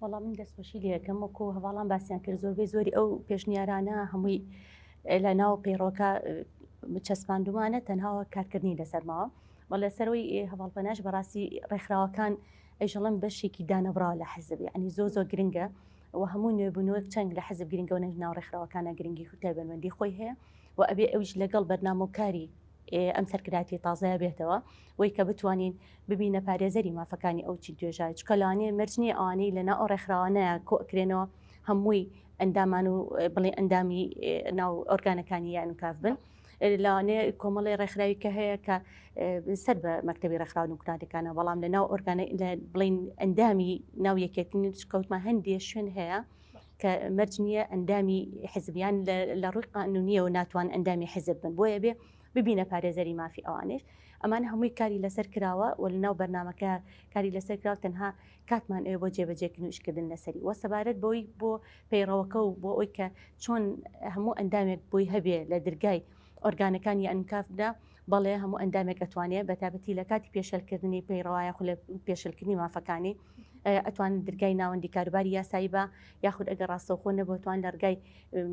[SPEAKER 8] وەڵام من دەستبەشی لەکەم وەکو هەواڵان باسییان کرد زۆربەی زۆری ئەو پێشنیارانە هەمووی لە ناو پەیڕۆکە چەسپاندومانە تەنهاوە کارکردنی لەسەرماوە بە لەسەرەوەی هەواڵپەناش بەڕاستی ڕێکخراوەکان ئەیژەڵم بەشێکی دانەبراوە لە حەزب ینی زۆر گرنگە و هەموو نوێبوونەوەک چەند لە حەزب گرنگە و ناو ڕێکخراوەکانە گرنگی و تایبەتمەندی خۆی هەیە و ئەبێ ئەویش لەگەڵ بەرنامەکاری ئەم سەرکرداتی تازایە بێتەوە وی کە بتوانین ببینە پارێزەری مافەکانی ئەو چی توێژای چکەلانێ مرجنی ئەوانەی لە ناو ڕێکخراوانەیە کۆکرێنەوە هەمووی ئەندامان و بڵێ ئەندامی ناو ئۆرگانەکانی یانکاف بن لەوانێ کۆمەڵی ڕێکخراوی کە هەیە کە سەر بە مەکتەبی ڕێکخراو نوکراتەکانە بەڵام لە ناو ئۆرگانە بڵین ئەندامی ناو یەکێتنی کەوتمە هەندێ شوێن هەیە کە مەرج نییە ئەندامی حزبیان لە ڕووی قانونیە و ناتوان ئەندامی حزب بن بۆیە بێ ببینە پارێزەری مافی ئەوانش ئەمان هەمووی کاری لەسەر کراوە و لە ناو بەرنمەکە کاری لەسەر کراوە تەنها کاتمان ئێوە بۆ جێبەجێکردن و ئیشکردن لەسەری وە سەبارەت بۆی بۆ پەیڕەوەکە و بۆ ئەوی کە چۆن هەموو ئەندامێک بۆی هەبێ لە دەرگای ئۆرگانەکانی ئەنکافدا بەڵێ هەموو ئەندامێک ئەتوانێت بە تابەتی لە کاتی پێشەلکردنی پەیڕەوایە خو لە پێشەلکردنی مافەکانی ئەتوان دەرگای ناوەندی کاروباری یاسایی بە یاخود ئەگەر ڕاستەوخۆ نەبووتوان لە ڕگای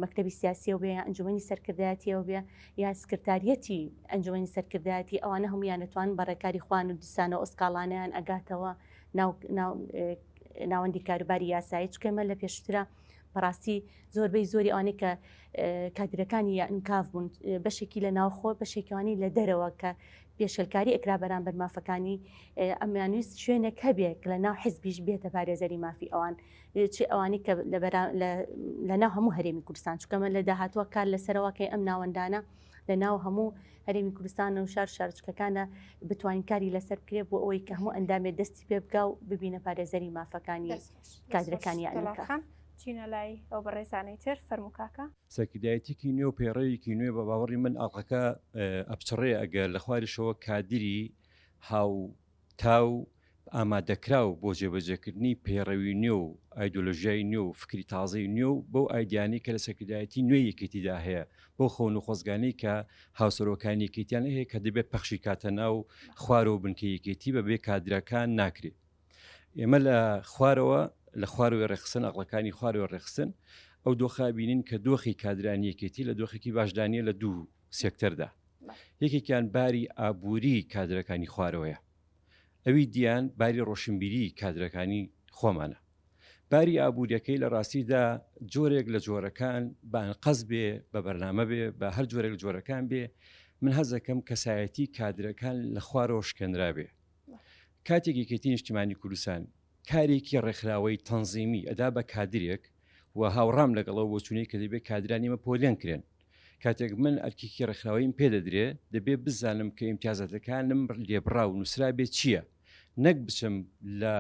[SPEAKER 8] مەکتەبی سیاسیەوە بێ ئەنجومەنی سەرکردایەتیەوە بێ یا سکرتاریەتی ئەنجومەنی سەرکردایەتی ئەوانە هەمویانەتوان بەڕێکاری خوان و دیسانە ئۆسکاڵانیان ئەگاتەوە ناوەندی کاروباری یاسایی چکەمە لە پێشترە بەڕاستی زۆربەی زۆری ئەوانەی کە کادرەکانی ئەنکاف بوون بەشێکی لە ناوخۆ بەشێکیوانی لە دەرەوە کە پێشەلکاری ئەکرا بەرامبەر مافەکانی ئەمانویست شوێنێک هەبێت لە ناو حزبیش بێتە پارێزەری مافی ئەوان چی ئەوانی کە لە ناو هەموو هەرێمی کوردستان چکەمە لە داهاتوە کار لەسەرەوەکەی ئەم ناوەندانە لە ناو هەموو هەرێمی کوردستان و شارچکەکانە بتوانین کاری لەسەر بکرێت بۆ ئەوەی کە هەموو ئەندامێت دەستی پێ بگا و ببینە پارێزەری مافەکانی کادرەکانی ئەنکاف.
[SPEAKER 1] چینە لای ئەو بەڕێزانەی تر فەرموکاکە
[SPEAKER 11] سەرکردایەتێکی نوێ و پێڕەوێکی نوێ بە باوەڕی من ئاڵقەکە ئەپچڕێ ئەگەر لە خواریشەوە کادری هاو تاو ئامادەکرا و بۆ جێبەجێکردنی پێڕەوی نوێ و ئایدۆلۆژیای نوێ و فکری تازەی نوێ و بەو ئایدیانی کە لە سەرکردایەتی نوێ یەکێتیدا هەیە بۆ خۆن و خۆزگانەی کە هاوسەرۆکانی یەکێتیان هەیە کە دەبێت پەخشی کاتە ناو خوارەوە بنکە یەکێتی بەبێ کادرەکان ناکرێت. ئێمە لە خوارەوە لە خواروێ ڕێخستن ئەقلەکانی خواروێ ڕێخستن ئەو دۆخە بینین کە دۆخی کادرانی یەکێتی لە دۆخێکی باشدانیە لە دوو سێکتەردا. یەکێکیان باری ئابووری کادرەکانی خوارەوەیە، ئەوی دییان باری ڕۆشنبیری کادرەکانی خۆمانە. باری ئابوووریەکەی لە ڕاستیدا جۆرێک لە جۆرەکان بانقەز بێ بە بەرنامە بێ بە هەر جۆرێک لە جۆرەکان بێ من هەزەکەم کەسایەتی کادرەکان لە خوارەوە شکێنرا بێ. کاتێک یەکێتی نیشتیمانی کوردستان کارێکی ڕێکخراوەی تەنزیمی ئەدا بە کادرێک و هاوڕام لەگەڵەوە بۆ چونەی کە دەبێت کادرانی ئمە پۆلیان کرێن. کاتێک من ئەرکێکی ڕێکخراوەیم پێدەدرێ دەبێت بزانم کە ئیمتیازاتەکانم لێبڕا و نووسرا بێت چییە، نەک بچم لە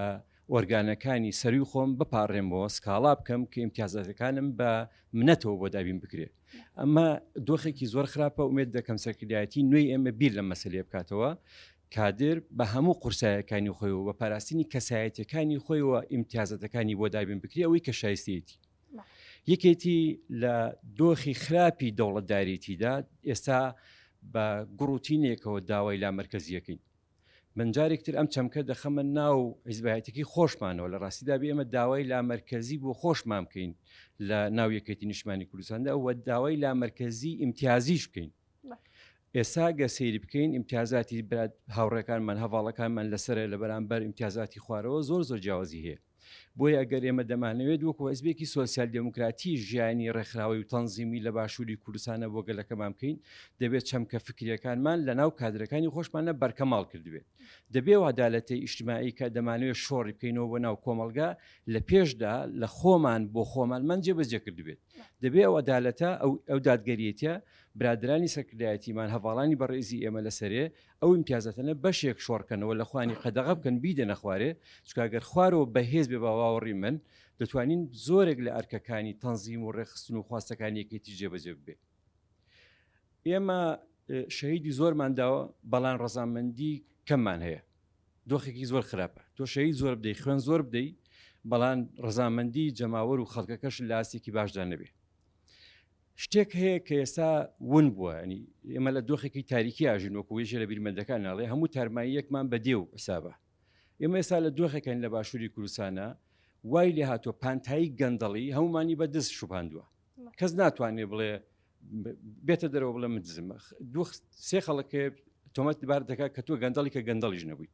[SPEAKER 11] ئۆرگانەکانی سەروی خۆم بپارڕێمەوە سکاڵا بکەم کە ئیمتیازاتەکانم بە منەتەوە بۆ دابین بکرێت. ئەمە دۆخێکی زۆر خراپە ومێت دەکەم سەرکردایەتی نوێی ئێمە بیر لە مەسلێ بکاتەوە کادر بە هەموو قورسایەکانی خۆیەوە بە پاراستنی کەسایەتەکانی خۆیەوە ئیمتیازاتەکانی بۆ دابین بکرێ ئەوەی کە شایستێتی. یەکێتی لە دۆخی خراپی دەوڵەتداریتیدا ئێستا بە گوڕوتینێکەوە داوای لا مرکزیەکەین. من جارێکتر ئەم چەمکە دەخەمە ناو حیزبایەتێکی خۆشمانەوە لە ڕاستیدا بێ ئێمە داوای لا مرکزی بۆ خۆشمان بکەین لە ناو یەکێتی نیشتیمانی کوردستاندا و داوای لا مرکزی ئیمتیازیش بکەین. ئێستا گە سەیری بکەین ئیمتیازاتی هاوڕێکانمان هەواڵەکانمان لەسرە لە بەرامبەر ئیمتیازاتی خوارەوە زۆر جیاوازی هەیە. بۆیە ئەگەر ئێمە دەمانەوێت وەکو حیزبێکی سۆسیال دموکراتی ژیانی ڕێکخراوەی و تەنزیمی لە باشووری کوردستانە بۆ گەلەکەمان بکەین دەبێت چەمکە فکریەکانمان لە ناو کادرەکانی خۆشمانە بەرکەماڵ کردوێت. دەبێت عەدالەتی ئیجتیماعی کە دەمانوێت شۆڕی بکەینەوە بۆ ناو کۆمەلگا لە پێشدا لە خۆمان بۆ خۆمانمان جێبەجێ کردوێت. دەبێت ئەو عەدالەتە ئەو دادگەریەتە برادرانی سەرکردایەتیمان هەواڵانی بەڕێزی ئێمە لەسەرێ ئەو ئیمتیازاتەنە بەشێک شۆڕکەنەوە لە خوانی قەدەغە بکەن بیدەنە خوارێ چکگەر خوارەوە بەهێز بێ باوەڕی من دەتوانین زۆرێک لە ئەرکەکانی تەنزیم و ڕێخستن و خواستەکانی یەکێتی جێبەجێ بێ. ئێمە شەهیدی زۆرمان داوە بەڵام ڕەزامەندی کەممان هەیە، دۆخێکی زۆر خراپە. تۆ شەهید زۆر بدەی خوێن زۆر بدەی بەڵام ڕەزامەندی جەماوەر و خەڵکەکەش لە ئاستێکی باشدا نەبێ. شتێک هەیە کە ئێستا ون بووە، ینی ئێمە لە دۆخێکی تاریکی ئاژین وەکو وێژە لە بیرمەندەکان ناڵێ هەموو تارماییەکمان بەدێ و حسابە. ئێمە ئێستا لە دۆخەکەن لە باشووری کوردستانە وای لێ هاتووە پانتایی گەندەڵی هەمومانی بەدەست شوپاندووە. کەس ناتوانێت بڵێ بێتە دەرەوە بڵێ مدزمە. سێ خەڵکێ تۆمەت بار دەکات کە تۆ گەندەڵی کە گەندەڵیش نەبوویت.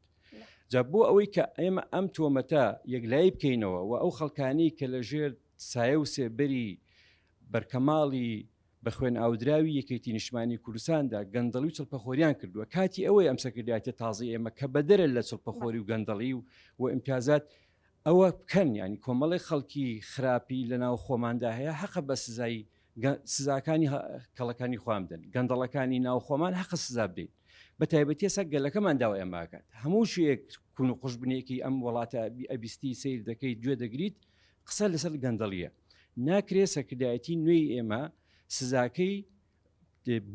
[SPEAKER 11] جا بۆ ئەوەی کە ئێمە ئەم تۆمەتە یەکلایی بکەینەوە و ئەو خەڵکانی کە لە ژێر سایە و سێبەری بەرکەماڵی بە خوێن ئاودراوی یەکێتی نیشتیمانی کوردستاندا گەندەڵی و چڵپەخۆریان کردووە. کاتی ئەوەی ئەم سەرکردایەتە تازی ئێمە کە بەدەرە لە چڵپەخۆری و گەندەڵی و ئیمتیازات ئەوە بکەن، ینی کۆمەڵی خەڵکی خراپی لە ناو خۆماندا هەیە حەقە بە سزایی سزاکانی کەڵەکانی خۆیان بدەن، گەندەڵەکانی ناو خۆمان حەقە سزا بدەین. بە تایبەتی ئێستا گەلەکەمان داوای ئەماکات هەموو شوێک کون و قوشبنێکی ئەم وڵاتە ئەبیستی سیر دەکەی گوێ دەگریت قسە لەسەر گەندەڵیە. ناکرێت سەرکردایەتی نوێی ئێمە سزاکەی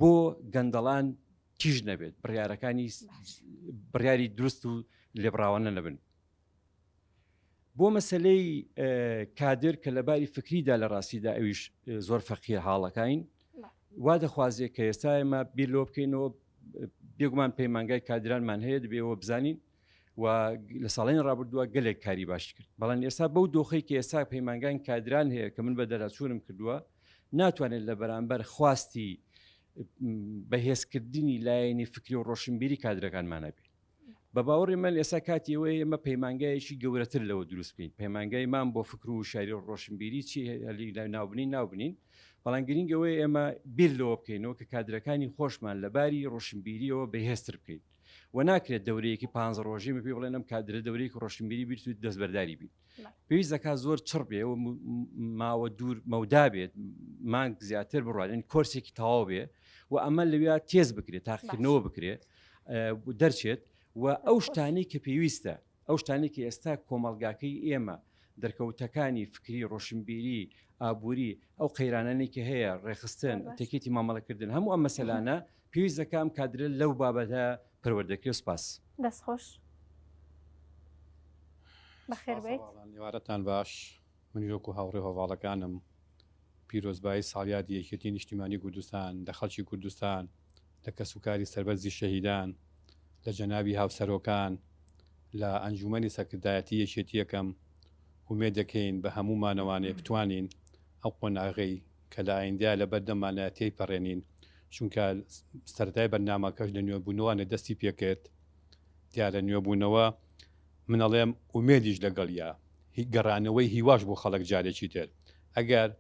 [SPEAKER 11] بۆ گەندەڵان تیژ نەبێت، بڕیاری دروست و لێبڕاوانە نەبن. بۆ مەسلەی کادر کە لەباری فکریدا لە ڕاستیدا ئەویش زۆر فەقیر حاڵەکەین وا دەخوازێت کە ئێستا ئێمە بیر لۆ بکەینەوە بێگومان پەیمانگای کادرانمان هەیە دەبێەوە بزانین و لە ساڵین ڕابردووە گەلێک کاری باش کرد. بەڵام ئێستا بەو دۆخەی کە ئێستا پەیمانگای کادران هەیە کە من بە دەرچوونم کردووە ناتوانێت لە بەرامبەر خواستی بەهێزکردنی لایەنی فکری و ڕۆشنبیری کادرەکانمانە بێت. بە باوەڕی من ئێستا کاتی ئەوەیە ئێمە پەیمانگایەکی گەورەتر لەوە دروست بکەین. پەیمانگایمان بۆ فکر و شاری و ڕۆشنبیری چی ناوبنین بەڵام گرنگەوەی ئێمە بیر لەوە بکەینەوە کە کادرەکانی خۆشمان لەباری ڕۆشنبیریەوە بەهێزتر بکەین و ناکرێت دەورەیەکی 5 ڕۆژی پێ بڵێنم کادرە دەورەیەکی ڕۆشنبیری بیرت و دەستبەرداری بین. پێویست دەکات زۆر چڕ بێ و ماوە دوور مەودا بێت مانگ زیاتر بڕوادن کۆرسێکی تەواو بێ و ئەمە لەوێ تێز بکرێت تاقیکردنەوە بکرێت دەرچێت و ئەو شتانی کە پێویستە ئەو شتانی کە ئێستا کۆمەڵگاکەی ئێمە دەرکەوتەکانی فکری ڕۆشنبیری ئابووری ئەو قەیرانانی کە هەیە ڕێخستن تێکێتی مامەڵەکردن هەموو ئەم مەسەلانە پێویست دەکەم کادرە لەو بابەتە پەروەردەکرێت. سپاس.
[SPEAKER 1] دەستخۆش. بەخێر بیت
[SPEAKER 12] نێوارەتان باش من وەکو هاوڕێ هەواڵەکانم پیرۆزبایی ساڵیادی یەکێتی نیشتیمانی کوردستان لە خەڵکی کوردستان لە کەسوکاری سەربەرزی شەهیدان لە جەنابی هاوسەرۆکان لە ئەنجومەنی سەرکردایەتی یەکێتیەکەم ومێ دەکەین بە هەمومانەوانێ بتوانین ئەو قۆناغی کە لە ئایندیا لە بەردەمانە تێیپەڕێنین چونکە سەرەتای بەرنامەکەش لە نوێبوونەوەوانە دەستی پێکرد دیارە نوێبوونەوە منەڵێم ومێدیش لەگەڵیا گەڕانەوەی هیواش بۆ خەڵک جارێکی تر ئەگەر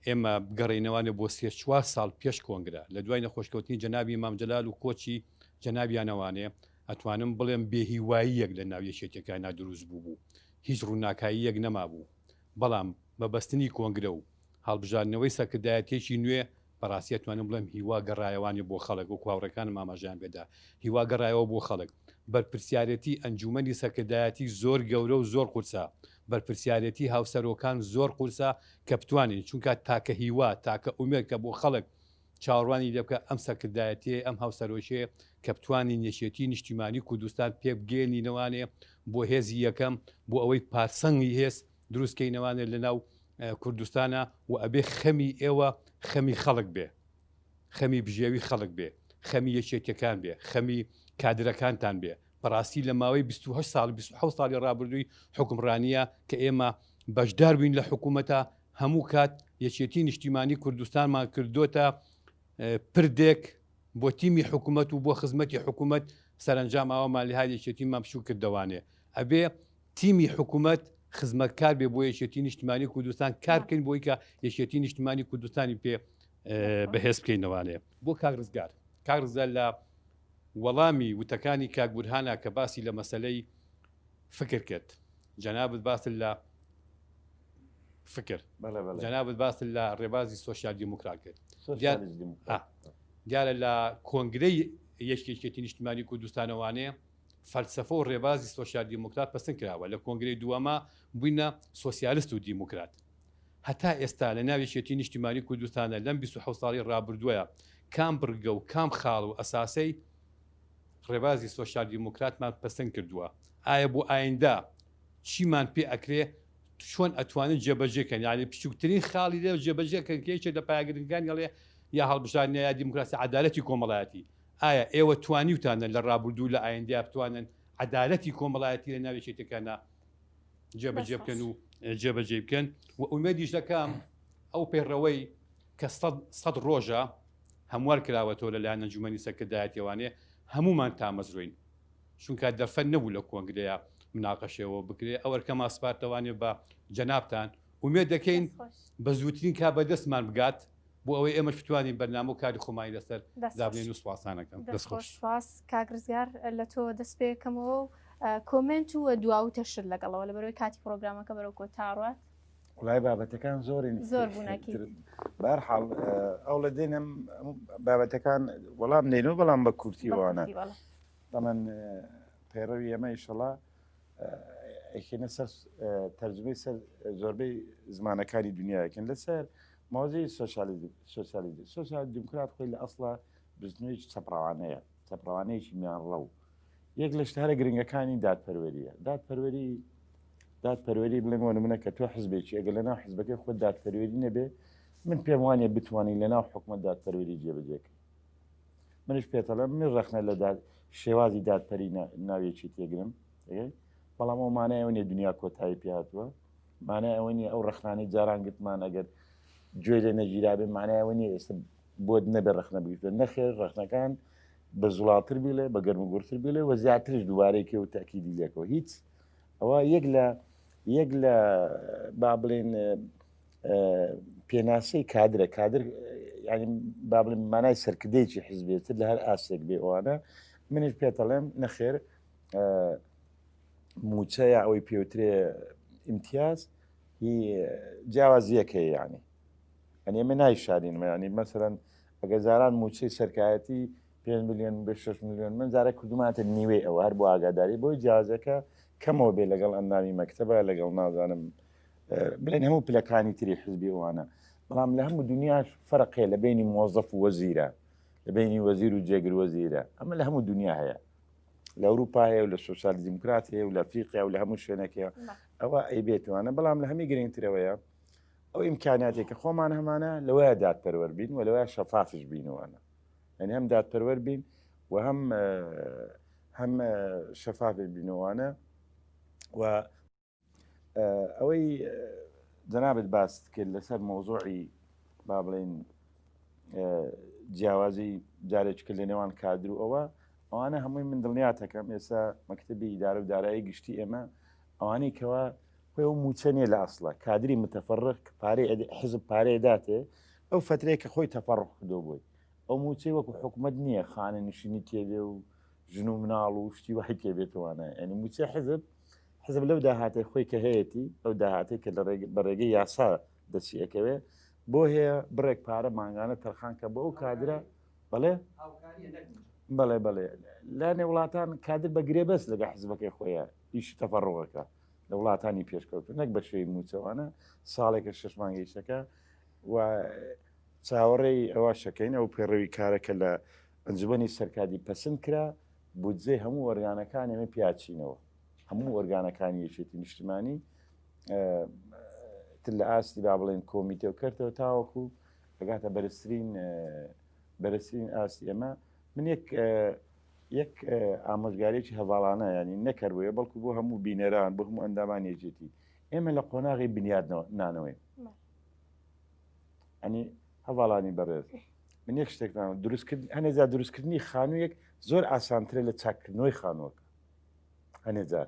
[SPEAKER 12] ئێمە بگەڕینەوانە بۆ 3-4 ساڵ پێش کۆنگرە لە دوای نەخۆشکەوتنی جەنابی مام جەلال و کۆچی جەنابیانەوانێ ئەتوانم بڵێم بێهیواییەک لە ناو یەکێتیەکانە دروست بوو هیچ ڕووناکاییەک نەمابوو بەڵام بەبەستنی کۆنگرە و هەڵبژاردنەوەی سەرکردایەتێکی نوێ بەڕاستی ئەتوانم بڵێم هیوا گەڕایەوانی بۆ خەڵک و کواوڕەکانم ئاماژیان بێدا هیوا گەڕایەوە بۆ خەڵک بەرپرسیارەتی ئەنجومەنی سەرکردایەتی زۆر گەورە و زۆر قورسە بەرپرسیارەتی هاوسەرۆکان زۆر قورسە کە بتوانین چونکە تاکە هیوا تاکە ئومێد کە بۆ خەڵک چاوەڕوانی لێ بکە ئەم سەرکردایەتێ ئەم هاوسەرۆشێ کە بتوانین یەکێتی نیشتیمانی کوردستان پێ بگێنینەوانێ بۆ هێزی یەکەم بۆ ئەوەی پارسەنگی هێز دروستکەینەوانێت لە ناو کوردستانە و ئەبێ خەمی ئێوە خەمی خەڵک بێ خەمی بژێوی خەڵک بێ خەمی یەکێتیەکان بێ خەمی کادرەکانتان بێ بەڕاستی لە ماوەی 28 ساڵ 27 ساڵی ڕابردووی حکومڕانیە کە ئێمە بەشدار بووین لە حکوومەتە هەموو کات یەکێتی نیشتیمانی کوردستانمان کردوتە پردێک بۆ تیمی حکوومەت و بۆ خزمەتی حکوومەت سەرنجام ئەوەمان لە هاي یەکێتی مامشوو کردوانێ ئەبێ تیمی حکوومەت خزمەتکار بێ بۆ یەکێتی نیشتیمانی کوردستان کار بکەین بۆی کە یەکێتی نیشتیمانی کوردستانی پێ بەهێز بکەینەوانێ بۆ کاگرزگار کاگرزگار لە وەڵامی وتەکانی کاک بورهانە کە باسی لە مەسەلەی فکر کرد جەنابەت باس لە فکر جەنابەت باس لە ڕێبازی سۆشیال دیموکرات کرد دیارە لە کۆنگرەی یەکێتی نیشتیمانی کوردستانەوانێ فەلسەفە و ڕێبازی سۆشیال دیموکرات پەسەند کراوە لە کۆنگرەی دووەمە بووینە سۆسیالیست و دیموکرات هەتا ئێستا لە ناو یەکێتی نیشتیمانی کوردستانە لەم 27 ساڵی ڕابردووە کام بڕگە و کام خاڵ و ئەساسەی ڕێبازی سۆشیال دیموکراتمان پەسەند کردووە ئایا بۆ ئایندا چیمان پێ ئەکرێ چۆن ئەتوانن جێبەجێکەن یعنی بچووکترین خاڵی لێ جێبەجێکەن کێچێک لە پایگرنگان گەڵێ یا هەڵبژاردنە یا دیموکراسی عەدالەتی کۆمەڵایەتی ئایا ئێوە توانیوتانە لە ڕابردوو لە ئایندا بتوانن عەدالەتی کۆمەڵایەتی لە ناو یەکێتیەکانە جێبەجێ بکەن و جێبەجێ بکەن و ئومێدیش دەکەم ئەو پێڕەوەی کە 100 ڕۆژە هەموار کراوەتەوە لەلایەن ئەنجومەنی سەرکردایەتیەوانێ هەمومان تامەزڕوین چونکە دەرفەت نەبوو لە کۆنگرەیە مناقەشەوە بکرێ ئەوەرکە ماسپارتەوانێ بە جەنابتان ومێ دەکەین بە زووترین کا بەدەستمان بگات بۆ ئەوەی ئێمەش بتوانین بەرنامە و کاری خۆمانی لەسەر دابنێن و سواسانەکەم
[SPEAKER 1] دەستخۆش کاگرزگار لە تۆ دەست پێکەمەوە و کۆمنت و دواوتەشر لەگەڵەوە لە بەرەوەی کاتی پرۆگرامەکە بەرەو کۆتاڕات
[SPEAKER 6] وڵای بابەتەکان زۆرین
[SPEAKER 1] زۆر بووناکی
[SPEAKER 6] بەرحاڵ ئەو لە دێنم بابەتەکان وەڵام نێنەوە بەڵام بە کورتیوانە دەمەن پێڕەوی ئێمە ئیشەڵا ئەیکێنە سەر تەرجمەی سەر زۆربەی زمانەکانی دنیاکەن لەسەر مۆزەی سۆسیال دیموکرات خۆی لە ئەسڵا بزنەوەیکی چەپڕەوانەیە چەپڕەوانەیەکی میان ڕەو یەک لە شتارە گرنگەکانی دادپەروەریە دادپەروەری بڵێمەوە نمونە کە تۆ حزبێکی ئەگەر لەناو حزبەکەی خۆت دادپەروەری نەبێ من پێم وانێ بتوانین لەناو حکومەت دادپەروەری جێبەجێکە منش پێتەڵم من ڕەخنە لە شێوازی دادپەری ناوێکی تێگرم بەڵام ئەو مانای ئەوەیە دنیا کۆتایی پێهاتووە مانای ئەوەنی ئەو ڕەخنانی جاران گرتمان ئەگەر گوێ لێ نەگیرابێ مانای ئەوە نیە ئێستا بۆت نەبێ ڕەخنە بگیرێت نەخێر ڕەخنەکان بە زوڵاتر بێ بە گەرمگورتر بێ و زیاترش دووارێکی و تاکیدی لێکەوە هیچ ئەوە یەک لە با بڵێن پێناسەی کادر ینی با بڵێن مانای سەرکردەیەکی حیزبێتر لە هەر ئاسێک بێ ئەوانە منش پێتەڵێم نەخێر موچەیە ئەوەی پێوترێ ئیمتیاز هی جیاوازیەکەی یعنی ئەنی ئێمە نایشارین ینی مەسەرەن ئەگەر زاران موچەی سەرکایەتی 5 میلیۆن بە 6 میلیۆن من زارە کردوماتە نیوەی ئەوە هەر بۆ ئاگاداری بۆی جیازەکە کەمەوە بێ لەگەڵ ئەندامی مەکتەبە لەگەڵ نازانم بڵێن هەموو پلەکانی تری حزبی ئەوانە بەڵام لە هەموو دنیاش فەرقێ لە بینی مۆزەف و وەزیرە لە بینی وەزیر و جێگر وەزیرە ئەمە لە هەموو دنیا هەیە لە ئەوروپا هەیە و لە سوسیال دیموکرات هەیە و لە ئەفریقیا و لە هەموو شوێنێکەیە ئەوە ئەیبێتوانە بەڵام لە هەمی گرنگترەوەیە ئەو ئیمکاناتێکە خۆمان هەمانە لەوەیە دادپەروەەر بین و لەوەیە شەفافش بینەوەە ئەنی هەم دادپەروەەر بین و هەم شەفافش بینەوەوانە و ئەوەی جەنابەت باست کرد لەسەر مۆزوعی با بڵێن جیاوازی جارێک کرد لە نێوان کادر و ئەوانە هەمووی من دڵنیاتەکەم ئێستا مەکتتەبی ئیدارە و دارایی گشتی ئێمە ئەوانەی کەەوە خۆی ئەو موچەنێ لە ئەسڵە کادری متەفەڕق حزب پارەیە داتێ ئەو فترەیە کە خۆی تەفەڕق کردو بووی ئەو موچەی وەکو حکوومەت نییە خانە نشینی تێبێ و ژن و مناڵ و شتی وحی تێبێتوانە ئەنی موچە حزب لەو داهاتێ خۆی کە هەیەی ئەو داهاتێک کە بە ڕێگەی یاسا دەچیەکەوێ بۆ هەیە بڕێک پارە ماگانە تەرخان کە بۆ ئەو کادرە بەڵێ بەڵێ لا نێوڵاتان کادر بەگرێ بەس لەگە حزبەکەی خۆیە ئیشی تەفەڕۆەکە لە وڵاتانی پێشکەوتو نەک بە شوێی موچەوانە ساڵێکە 6 مانگەیشەکە و چاوەڕێی ئەوە شەکەین ئەو پێڕەوی کارەکە لە ئەنجومی سەرکادی پەسند کرا بودجێ هەموو وەرگانەکان ئێمە پیاچینەوە هەموو وەرگانەکانی یەکێتی نیشتیمانی لە ئاستی با بڵێن کۆمیتێ و کردەوە تاوەکو ئەگاتە بەرزترین ئاستی ئەمە من یەک ئامۆژگارێکی هەواڵانە ینی نەکردوەیە بەڵکو بۆ هەموو بینەران بۆ هەموو ئەندامان یەکێتی ئێمە لە قۆناغی بنیاد نانەوەی ئەنی هەواڵانی بەڕێز من یەک شتێکتان هەنێجا دروستکردنی خانوویەک زۆر ئاسانترە لە چاکردنەوەی خانووەکە هەنێجار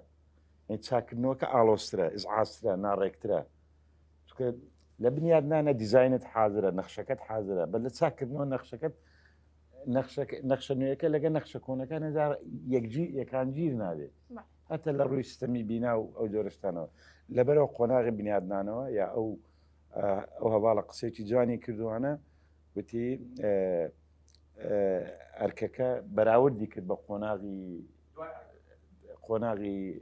[SPEAKER 6] چاکردنەوەکە ئالۆسترە ئزعاسترە ناڕێکترە لە بنیاد نانە دیزینت حازرە نەخشەکەت حازرە بە لە چاکردنەوە نەخشە نوێیەکە لەگە نەخشە کۆنەکان یەکان گیر نابێت هەتە لە ڕووی سیستەمی بینا و ئەو جۆرەشتانەوە لەبەرەوە قۆناغی بنیادنانەوە یا ئەو هەواڵە قسێکی جوانی کردوانە وتی ئەرکەکە بەراوردی کرد بە قۆناغی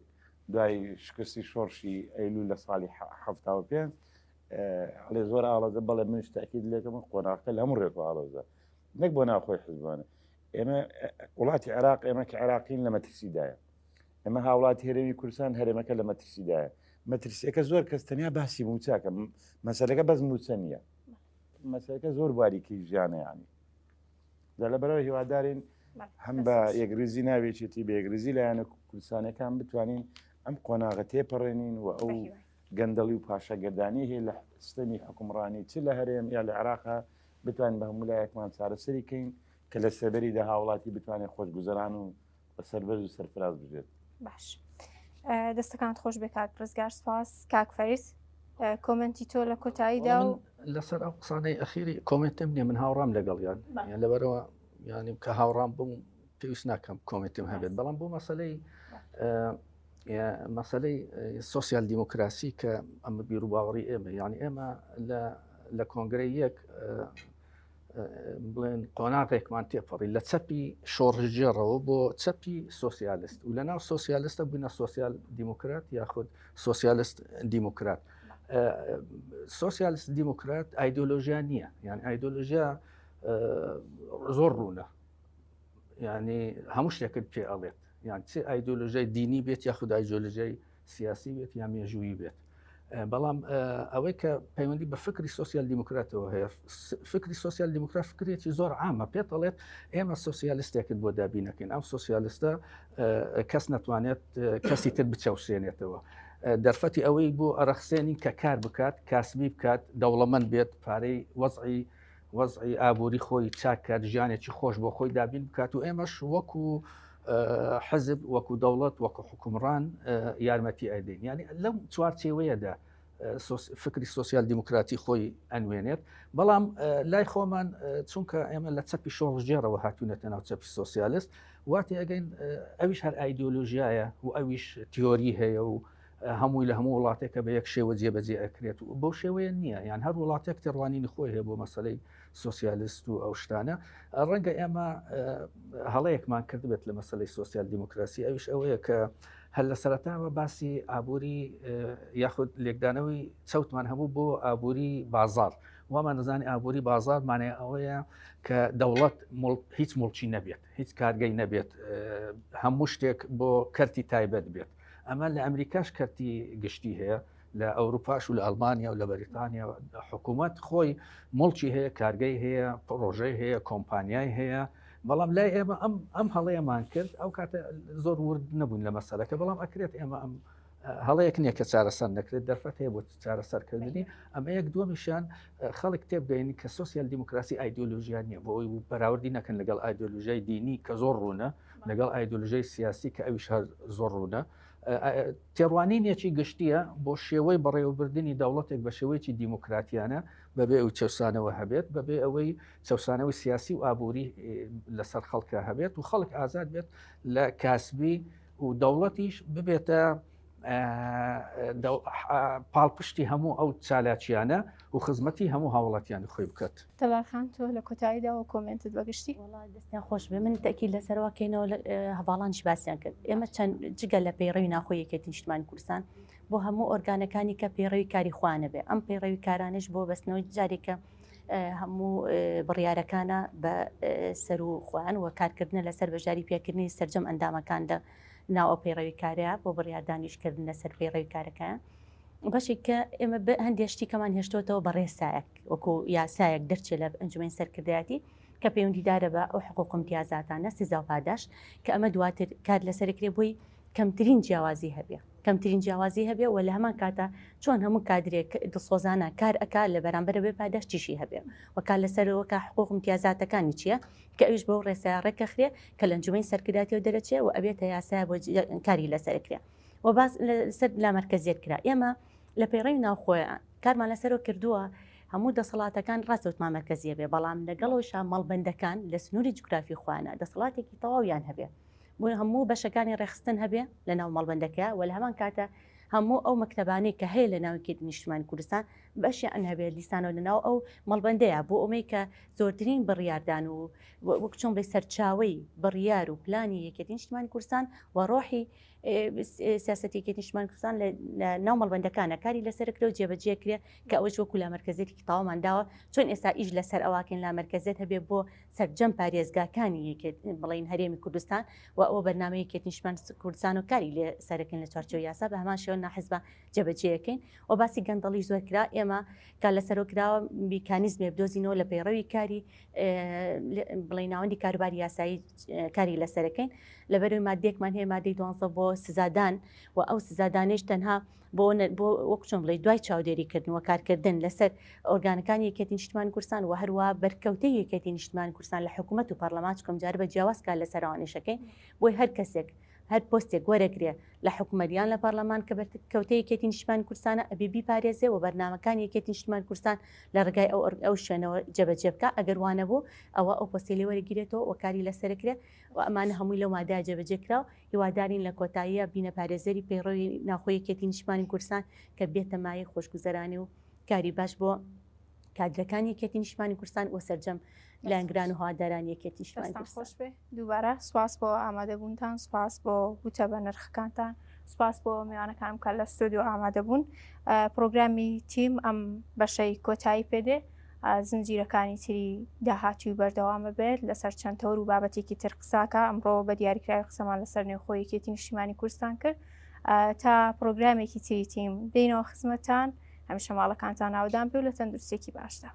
[SPEAKER 6] دوای شکستی شۆڕشی ئەیلول لە ساڵی 1970 ئەڵێ زۆر ئاڵەزە بەڵێ منش تاکید لێکەمە قۆناغەکە لە هەموو ڕێکەوە ئاڵۆزە نەک بۆ ناخۆی حزبانە ئێمە وڵاتی عێراق ئێمە کە عێراقین لە مەترسیدایە ئێمە هاوڵاتی هەرێمی کوردستان هەرێمەکە لە مەترسیدایە مەترسیەکە زۆر کەس تەنیا باسی موچاکە مەسەلەکە بەس موچە نییە مەسەلەکە زۆر باریکی ژیانە یانی لەبەرەوە هیوادارین هەم بە یەکریزی ناوێچێتی بە یەکریزی لایەنە کوردستانەکان بتوانین ئەم قۆناغە تێپەڕێنین و ئەو گەندەڵی و پاشەگەردانی هەیە لە سیستەمی حکومڕانی چ لە هەرێم یا لە عێراقا بتوانین بە هەموو لایەکمان چارەسەری کەین کە لە سەبەریدا هاوڵاتی بتوانێت خۆشگوزەران و بە سەربەرز و سەرفراز بژێت
[SPEAKER 1] باش دەستەکانت خۆش بێ کاک ڕزگار سپاس کاک فەریس کۆمنتی تۆ لە کۆتاییدا و
[SPEAKER 7] لەسەر ئەو قسانەی ئەخیری کۆمنتم نیە من هاوڕام لەگەڵیان لەبەرەوە ینی کە هاوڕام بووم پێویست ناکەم کۆمنتم هەبێت بەڵام بۆ مەسەلەی سۆسیال دیموکراسی کە ئەمە بیر و باوەڕی ئێمە یعنی ئێمە لە کۆنگرەی یەک بڵێن قۆناغێکمان تێپەڕی لە چەپی شۆڕژێڕەوە بۆ چەپی سۆسیالست و لە ناو سۆسیالستە بووینە سۆسیال دیموکرات یاخود سۆسیالست دیموکرات سۆسیالست دیموکرات ئایدۆلۆژیا نییە یعنی ئایدۆلۆژیا زۆر ڕوونە ینی هەموو شتێکت پێ ئەڵێت یان چه ئایدۆلۆژیای دینی بێت یاخود ئایدۆلۆژیای سیاسی بێت یا مێژووی بێت بەڵام ئەوەی کە پەیوەندی بە فکری سۆسیال دیموکراتەوە هەیە فکری سۆسیال دیموکرات فکرێکی زۆر عامە پێت ئەڵێت ئێمە سۆسیالیستێکت بۆ دابینەکەین ئەم سۆسیالیستە کەس نەتوانێت کەسی تر بچەوشێنێتەوە دەرفەتی ئەوەی بۆ ئەرەخسێنی کە کار بکات کاسبی بکات دەوڵەمەند بێت پارەی وەزعی ئابووری خۆی چاکات ژیانێکی خۆش بۆ خۆی دابین بکات و ئێمەش وەکو حزب وەکو دەوڵەت وەکو حکومڕان یارمەتی ئەدەین ینی لەم چوارچێوەیەدا فکری سۆسیال دیموکراتی خۆی ئەنوێنێت بەڵام لای خۆمان چونکە ئێمە لە چەپی شۆڕژێرەوە هاتوونەتە ناو چەپی سۆسیالست واتی ئەگەین ئەویش هەر ئایدۆلۆژیایە و ئەویش تیۆری هەیە و هەمووی لە هەموو وڵاتێکە بە یەک شێوە جێبەجێ ئەکرێت و بەو شێوەیە نییە یان هەر وڵاتێک تێڕوانینی خۆی هەیە بۆ مەسەلەی سۆسیالست و ئەو شتانە ڕەنگە ئێمە هەڵەیەکمان کردبێت لە مەسەلەی سۆسیال دیموکراسی ئەویش ئەوەیە کە هەر لە سەرەتاوە باسی ئابووری یاخود لێکدانەوەی چەوتمان هەبوو بۆ ئابووری بازار ومان دەزانی ئابووری بازار مانێ ئەوەیە کە دەوڵەت هیچ مڵکی نەبێت هیچ کارگەی نەبێت هەموو شتێک بۆ کەرتی تایبەت بێت ئەمە لە ئەمریکاش کەرتی گشتی هەیە لە ئەوروپاش و لە ئەلمانیا و لە بەریتانیا حکوومەت خۆی مڵکی هەیە کارگەی هەیە پرۆژەی هەیە کۆمپانیای هەیە بەڵام لای ئێمە ئەم هەڵەیەمان کرد ئەو کاتە زۆر ورد نەبوون لە مەسەلەکە بەڵام ئەکرێت ئێمە ئەم هەڵەیەک نییە کە چارەسەر نەکرێت دەرفەت هەیە بۆ چارەسەرکردنی ئەمە یەک دووەمیشان خەڵک تێبگەینی کە سوسیال دیموکراسی ئایدۆلۆژیان نییە بۆ ئەوی بەراوردی نەکەن لەگەڵ ئایدۆلۆژیای دینی کە زۆر ڕوونە لەگەڵ ئایدۆلۆژیای سیاسی کە ئەویش هەر زۆر ڕوونە تێڕوانینێکی گشتیە بۆ شێوەی بەڕێوەبردننی دەوڵەتێک بە شێوەیەکی دیموکراتیانە بەبێ ئەو چەسانەوە هەبێت بەبێ ئەوەی چەسانەوەی سیاسی و ئابووری لەسەر خەڵکە هەبێت و خەڵک ئازاد بێت لە کاسبی و دەوڵەتیش ببێتە پاڵپشتی هەموو ئەو چالاکیانە و خزمەتی هەموو هاوڵاتیان خۆی بکات.
[SPEAKER 1] تەبارخان تۆ لە کۆتاییداوە کۆمنتت بەگشتی؟
[SPEAKER 8] دەستیان خۆش بێ من تەکی لەسەرواکەینەوە هەواڵانش باسییان کرد ئێمە چەند جگە لە پەیڕەوی ناخۆی یەکێتی نیشتیمانی کوردستان بۆ هەموو ئۆرگانەکانی کە پەیڕەوی کاری خوانە بێ ئەم پەیڕەوی کارانش بۆ بەستنەوەی جارێکە هەموو بڕیارەکانە بە سەر و خوان و کارکردنە لەسەر بەژاری پێکردنی سەرجەم ئەندامەکاندا ناو ئەو پەیڕەوی کارەیە بۆ بڕیاردانیشکردن لەسەر پەیڕەوی کارەکە بەشی کە ئێمە هەندێشتی کەمان هێشتۆتەوە بە ڕێسایەک وەکو یاسایەک دەرچێت لە ئەنجومەی سەرکردایەتی کە پەیوەندیدارە بە ئەو حقوق امتیازاتانە سزا و پاداش کە ئەمە دواتر کار لەسەرکرێ بۆی کەمترین جیاوازی هەبێ کەمترین جیاوازی هەبێ و لە هەمان کاتە چۆن هەموو کادرێک دڵسۆزانە کار ئەکا لە بەرامبەر بێ پاداشتیشی هەبێ وەکات لەسەرەوەکە حقوق امتیازاتەکانی چییە کە ئەوش بەو ڕێسای ڕێکەخرێ کە لە ئەنجومەی سەرکردایەتی دەرەچێ و ئەبێتە یاسای بۆ کاری لەسەرکرێ و باز لەسەر لا مەرکەزیت کرا ئێمە لە پەیڕەوی ناوخۆیان کارمان لەسەرەوە کردووە هەموو دەسەڵاتەکان ڕاستەوتمان مەرکەزیە بێ بەڵام لەگەڵەوەشان مەڵبەندەکان لە سنووری جوگرافی خوانە دەسەڵاتێکی تەواویان هەبێ بۆ هەموو بەشەکانی ڕێخستن هەبێ لە ناو مەڵبەندەکە و لە هەمان کاتە هەموو ئەو مەکتەبانەی کە هەیە لە ناوکێتی نیشتیمانی کوردستان بەشیان هەبێت لیسانەوە لەناو ئەو مەڵبەندەیە بۆ ئەوەی کە زۆرترین بڕیاردان و وەک چۆن بڵێ سەرچاوەی بڕیار و پلانی یەکێتی نیشتیمانی کوردستان و ڕۆحی سیاسەتی یەکێتی نیشتیمانی کوردستان لە ناو مەڵبەندەکانە کاری لەسەرکرێ و جێبەجێکرێ کە ئەوەش وەکو لا مەرکەزێتی تاوامان داوە چۆن ئێستا ئیش لەسەر ئەواکەین لا مەرکەزێت هەبێ بۆ سەرجەم پارێزگاکانی بڵین هەرێمی کوردستان و ئەو بەرنامەی یەکێتی نیشتیمانی کوردستان و کاری لێ سەرەکەین لە چوارچێوەی یاسا بە هەمان شێوە ناحیزب جێبەجێەکەین و باسی گەندەڵی زۆر کرا ئێمە کار لەسەرەوە کراوە میکانیزمێ بدۆزینەوە لە پەیڕەوی کاری بڵێ ناوەندی کاروباری یاسایی کاری لەسەرەکەین لەبەرەوەی مادێکمان هەیە مادەی 12 بۆ سزادان و ئەو سزادانش تەنها بۆ وەک چۆن بڵێ دوای چاودێریکردن و کارکردن لەسەر ئۆرگانەکانی یەکێتی نیشتیمانی کوردستان و هەروە بەرکەوتەی یەکێتی نیشتیمانی کوردستان لە حکوومەت و پەرلەمان چکەم جارە بە جیاواز کار لەسەر ئەوانشەکەین بۆی هەر کەسێک هەر پۆستێک وەرەگرێ لە حکوومەتیان لە پەرلەمان کە بەرکەوتەی یەکێتی نیشتیمانی کوردستانە ئەبێ بیپارێزێ و بەرنامەکانی یەکێتی نیشتیمانی کوردستان لە ڕێگای ئەو شوێنەوە جێبەجێ بکە ئەگەر وانە بوو ئەوە ئەو پۆستی لێ وەرەگیرێتەوە و کاری لەسەرکرێ و ئەمانە هەمووی لەو مادەیە جێبەجێ کراوە هیوادارین لە کۆتاییە بینە پارێزەری پەیڕەوی ناوخۆی یەکێتی نیشتیمانی کوردستان کە بێتە مایە خۆشگوزەرانی و کاری باش بۆ کادرەکانی یەکێتی نیشتیمانی کوردستان و سەرجەم لایەنگران و هەوادارانی یەکێتی نیشتیمانی کوردستان.
[SPEAKER 1] خۆش بێ دووبارە سواس بۆ ئامادەبوونتان سواس بۆ وتە بە نرخەکانتان سواس بۆ میوانەکانم کە لە ستۆدیۆ ئامادەبوون پرۆگرامی تیم ئەم بەشەی کۆتایی پێدێ زنجیرەکانی تری داهاتی و بەردەوامە بێت لەسەر چەند تەور و بابەتێکی تر قساکە ئەمڕۆ بە دیاریکراوی قسەمان لەسەر نێوخۆی یەکێتی نیشتیمانی کوردستان کرد تا پرۆگرامێکی تری تیم بینەوە خزمەتان هەمیشە ماڵەکانتان ناودان بێ و لە تەندروستێکی باشدا.